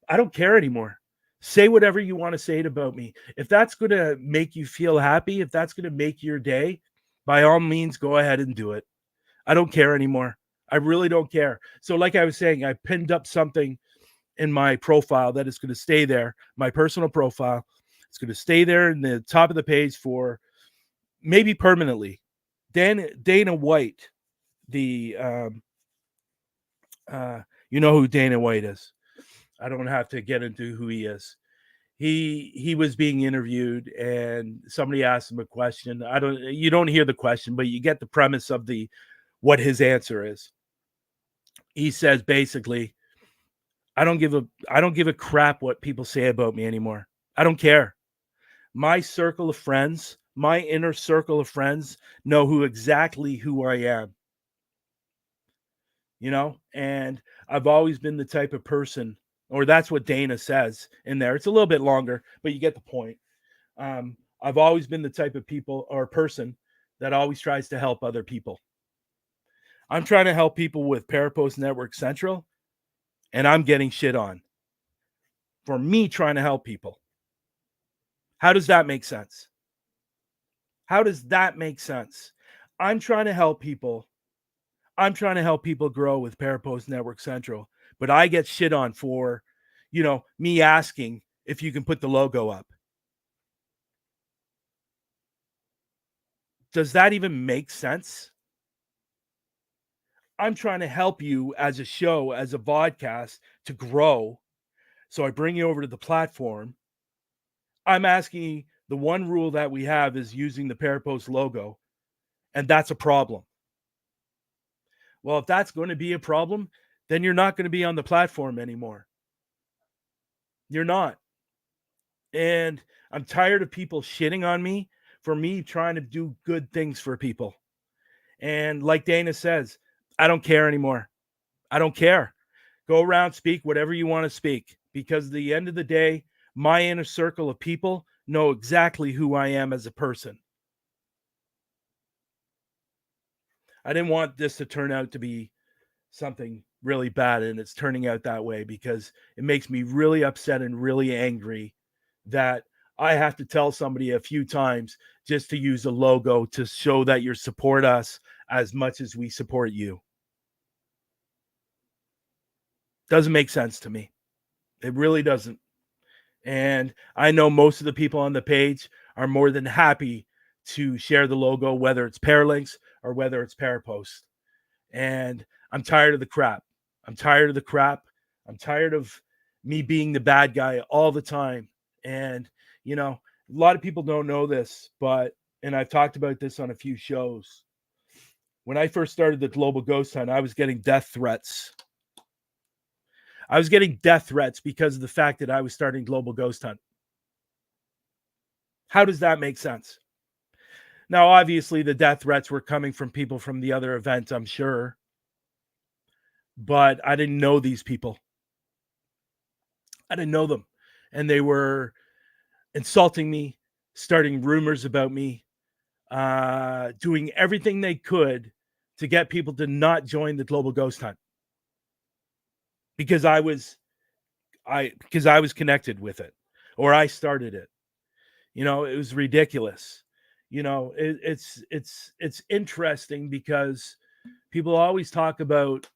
I don't care anymore. Say whatever you want to say about me. If that's going to make you feel happy, if that's going to make your day, by all means, go ahead and do it. I don't care anymore. I really don't care. So, like I was saying, I pinned up something in my profile that is going to stay there, my personal profile. It's going to stay there in the top of the page for maybe permanently. Dana White, the you know who Dana White is. I don't have to get into who he is. He was being interviewed and somebody asked him a question. You don't hear the question, but you get the premise of what his answer is. He says basically, I don't give a crap what people say about me anymore. I don't care. My circle of friends, my inner circle of friends know exactly who I am. And I've always been the type of person, or that's what Dana says in there. It's a little bit longer, but you get the point. I've always been the type of people or person that always tries to help other people. I'm trying to help people with Parapost Network Central, and I'm getting shit on for me trying to help people. How does that make sense? How does that make sense? I'm trying to help people. I'm trying to help people grow with Parapost Network Central, but I get shit on for, me asking if you can put the logo up. Does that even make sense? I'm trying to help you as a show, as a podcast to grow. So I bring you over to the platform. I'm asking, the one rule that we have is using the Parapost logo, and that's a problem. Well, if that's going to be a problem, then you're not going to be on the platform anymore. You're not. And I'm tired of people shitting on me for me trying to do good things for people. And like Dana says, I don't care anymore. I don't care. Go around, speak whatever you want to speak, because at the end of the day, my inner circle of people know exactly who I am as a person. I didn't want this to turn out to be something really bad, and it's turning out that way because it makes me really upset and really angry that I have to tell somebody a few times just to use a logo to show that you support us as much as we support you. Doesn't make sense to me. It really doesn't. And I know most of the people on the page are more than happy to share the logo, whether it's Paralinks or whether it's Parapost. And I'm tired of the crap. I'm tired of the crap. I'm tired of me being the bad guy all the time. And, a lot of people don't know this, and I've talked about this on a few shows. When I first started the Global Ghost Hunt, I was getting death threats. I was getting death threats because of the fact that I was starting Global Ghost Hunt. How does that make sense? Now, obviously, the death threats were coming from people from the other event, I'm sure. But I didn't know these people. I didn't know them. And they were insulting me, starting rumors about me, doing everything they could to get people to not join the Global Ghost Hunt. Because I was connected with it, or I started it. It was ridiculous. It's interesting because people always talk about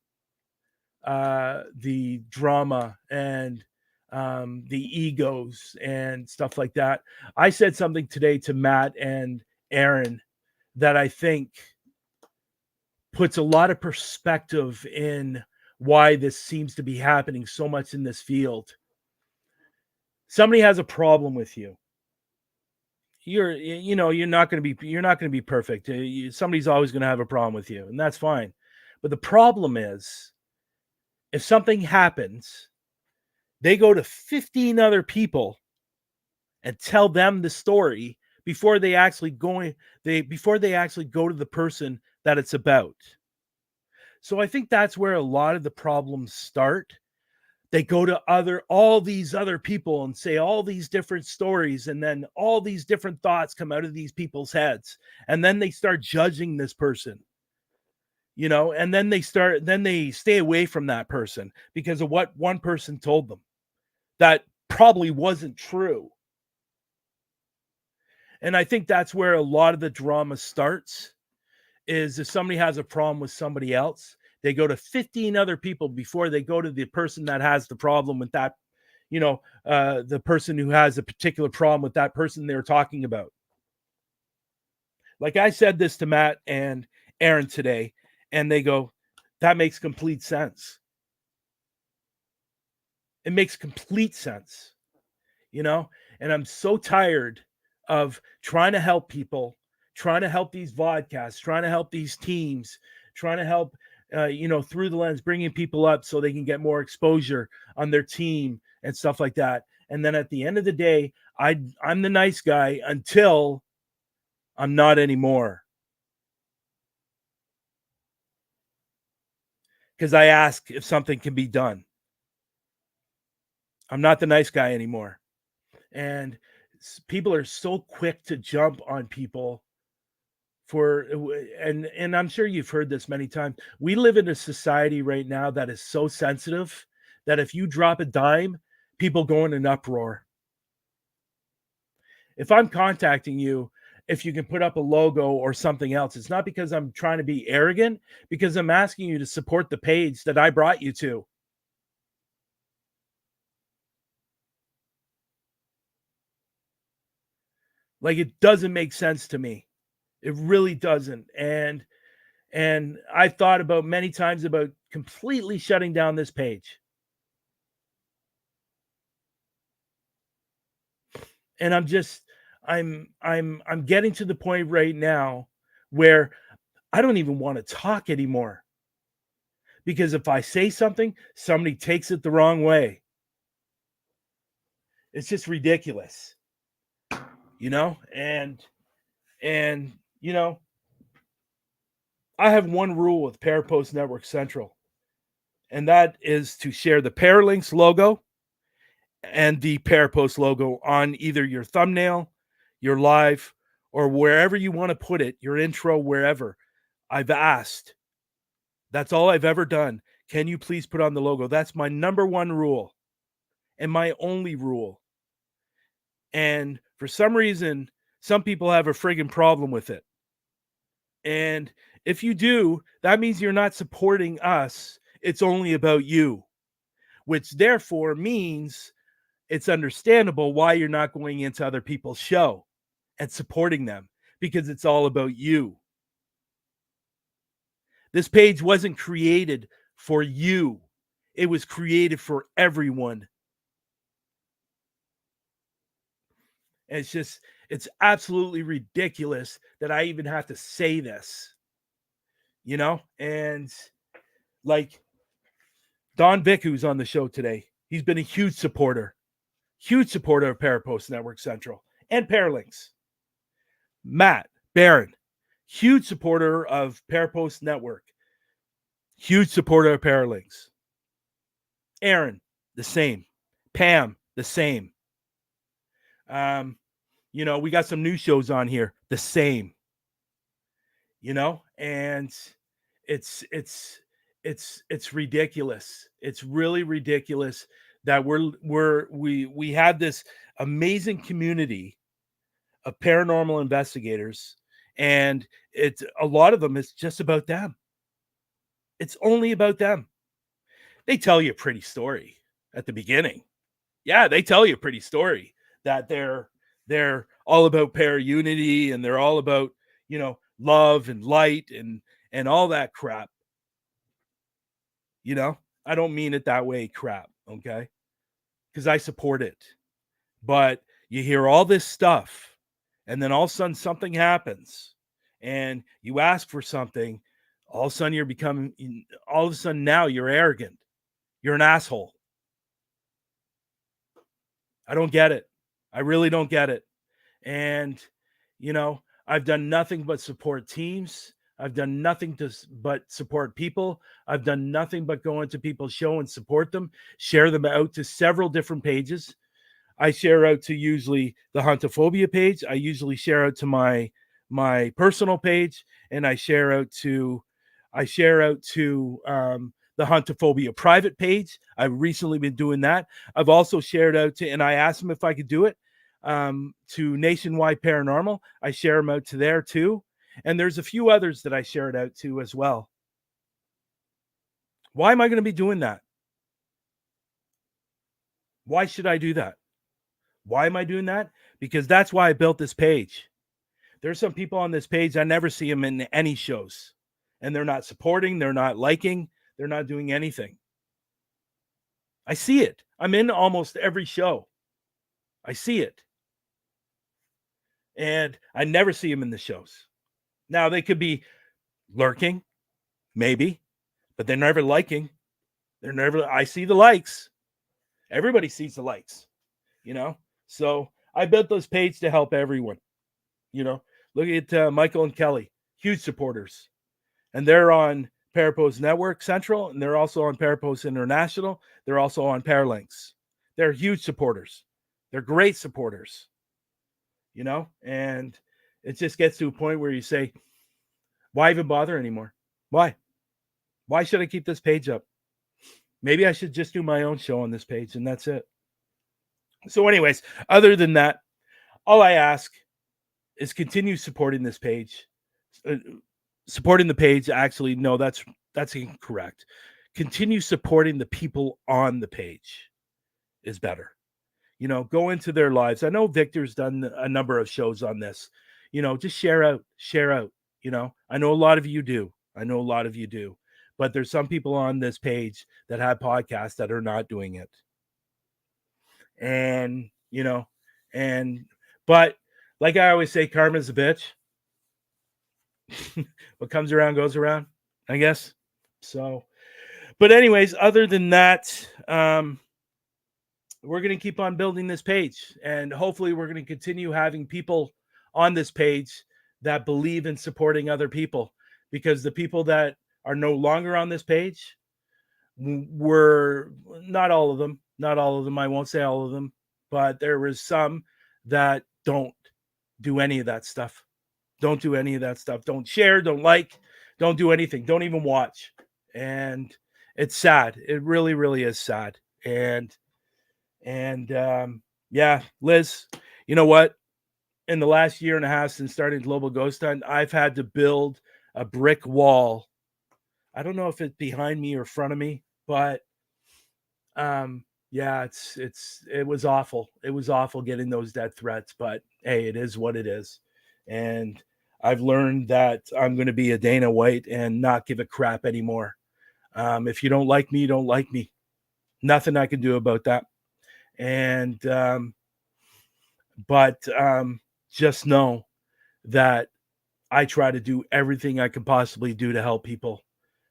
the drama and the egos and stuff like that. I said something today to Matt and Aaron that I think puts a lot of perspective in why this seems to be happening so much in this field. Somebody has a problem with you. You're not going to be perfect. Somebody's always going to have a problem with you, and that's fine. But the problem is, if something happens, they go to 15 other people and tell them the story before they actually go to the person that it's about. So I think that's where a lot of the problems start. They go to all these other people and say all these different stories, and then all these different thoughts come out of these people's heads, and then they start judging this person, and then they stay away from that person because of what one person told them that probably wasn't true. And I think that's where a lot of the drama starts, is if somebody has a problem with somebody else, they go to 15 other people before they go to the person that has the problem with that, the person who has a particular problem with that person they're talking about. Like I said this to Matt and Aaron today, and they go, that makes complete sense. It makes complete sense, and I'm so tired of trying to help people, trying to help these vodcasts, trying to help these teams, trying to help, through the lens, bringing people up so they can get more exposure on their team and stuff like that. And then at the end of the day, I'm the nice guy until I'm not anymore. Because I ask if something can be done. I'm not the nice guy anymore. And people are so quick to jump on people and I'm sure you've heard this many times. We live in a society right now that is so sensitive that if you drop a dime, people go in an uproar. If I'm contacting you, if you can put up a logo or something else, it's not because I'm trying to be arrogant, because I'm asking you to support the page that I brought you to. Like, it doesn't make sense to me. It really doesn't. And I've thought about many times about completely shutting down this page. And I'm getting to the point right now where I don't even want to talk anymore. Because if I say something, somebody takes it the wrong way. It's just ridiculous. And I have one rule with Parapost Network Central, and that is to share the Paralinks logo and the Parapost logo on either your thumbnail, your live, or wherever you want to put it, your intro, wherever. I've asked. That's all I've ever done. Can you please put on the logo? That's my number one rule and my only rule. And for some reason, some people have a friggin' problem with it. And if you do, that means you're not supporting us. It's only about you, which therefore means it's understandable why you're not going into other people's show and supporting them, because it's all about you. This page wasn't created for you. It was created for everyone. And it's absolutely ridiculous that I even have to say this, and like Don Vick, who's on the show today, he's been a huge supporter of Parapost Network Central and Paralinks. Matt Barron, huge supporter of Parapost Network, huge supporter of Paralinks. Aaron, the same. Pam, the same. We got some new shows on here, the same. And it's ridiculous. It's really ridiculous that we have this amazing community of paranormal investigators, and it's a lot of them is just about them. It's only about them. They tell you a pretty story at the beginning. Yeah, they tell you a pretty story that they're all about para unity and they're all about, love and light and all that crap. I don't mean it that way, crap, okay? Because I support it. But you hear all this stuff, and then all of a sudden something happens, and you ask for something. All of a sudden all of a sudden now you're arrogant. You're an asshole. I don't get it. I really don't get it. And, I've done nothing but support teams. I've done nothing but support people. I've done nothing but go into people's show and support them, share them out to several different pages. I share out to usually the Huntophobia page. I usually share out to my personal page, and I share out to the Huntophobia private page. I've recently been doing that. I've also shared out to, and I asked them if I could do it, to Nationwide Paranormal. I share them out to there too, and there's a few others that I share it out to as well. Why am I going to be doing that? Why should I do that? Why am I doing that? Because that's why I built this page. There's some people on this page, I never see them in any shows. And they're not supporting, they're not liking, they're not doing anything. I see it. I'm in almost every show. I see it. And I never see them in the shows. Now, they could be lurking, maybe, but they're never liking. I see the likes. Everybody sees the likes, So I built this page to help everyone. Look at Michael and Kelly, huge supporters. And they're on Parapost Network Central, and they're also on Parapost International. They're also on Paralinks. They're huge supporters. They're great supporters, and it just gets to a point where you say, why even bother anymore? Why? Why should I keep this page up? Maybe I should just do my own show on this page, and that's it. So anyways, other than that, all I ask is continue supporting this page. Supporting the page, actually, no, that's incorrect. Continue supporting the people on the page is better. Go into their lives. I know Victor's done a number of shows on this. Just share out. I know a lot of you do. But there's some people on this page that have podcasts that are not doing it. And, but like I always say, karma's a bitch. What comes around goes around, I guess. So, but anyways, other than that, we're going to keep on building this page, and hopefully we're going to continue having people on this page that believe in supporting other people, because the people that are no longer on this page were not all of them. I won't say all of them, but there was some that don't do any of that stuff. Don't do any of that stuff. Don't share, don't like, don't do anything. Don't even watch. And it's sad. It really, really is sad. And yeah, Liz, you know what? In the last year and a half since starting Global Ghost Hunt, I've had to build a brick wall. I don't know if it's behind me or front of me, but yeah, it was awful. It was awful getting those death threats, but hey, it is what it is. And I've learned that I'm going to be a Dana White and not give a crap anymore. If you don't like me, you don't like me. Nothing I can do about that. And but just know that I try to do everything I can possibly do to help people,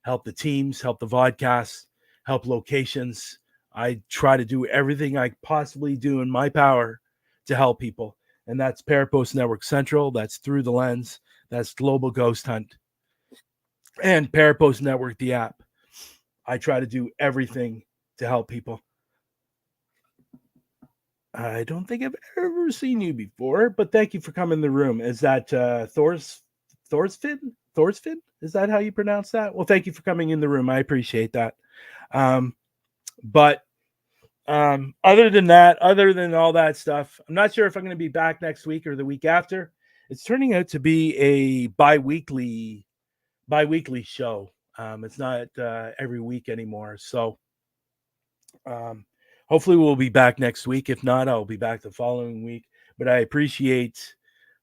help the teams, help the vodcasts, help locations. I try to do everything I possibly do in my power to help people. And that's Parapost Network Central. That's Through the Lens. That's Global Ghost Hunt. And Parapost Network, the app. I try to do everything to help people. I don't think I've ever seen you before, but thank you for coming in the room. Is that Thorsfin? Is that how you pronounce that? Well, thank you for coming in the room. I appreciate that. But other than that, other than all that stuff, I'm not sure if I'm going to be back next week or the week after. It's turning out to be a bi-weekly show. It's not every week anymore. So hopefully we'll be back next week. If not, I'll be back the following week. But I appreciate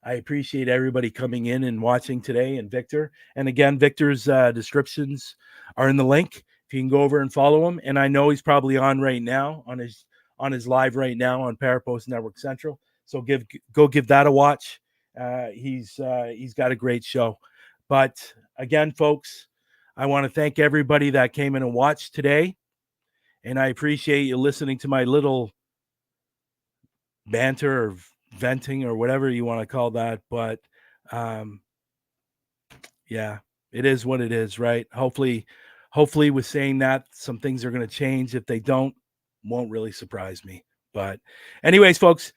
everybody coming in and watching today, and Victor. And again, Victor's descriptions are in the link. If you can go over and follow him. And I know he's probably on right now on his live right now on Parapost Network Central. So go give that a watch. He's got a great show. But again, folks, I want to thank everybody that came in and watched today. And I appreciate you listening to my little banter or venting or whatever you want to call that. But yeah, it is what it is, right? Hopefully with saying that, some things are going to change. If they don't, won't really surprise me. But anyways, folks,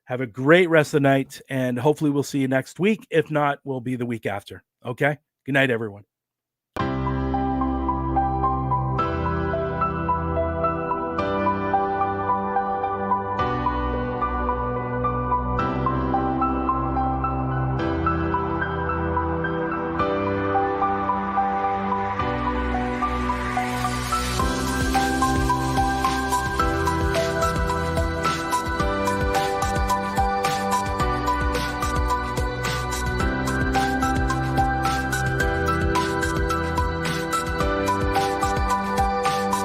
have a great rest of the night, and hopefully we'll see you next week. If not, we'll be the week after. Okay? Good night, everyone.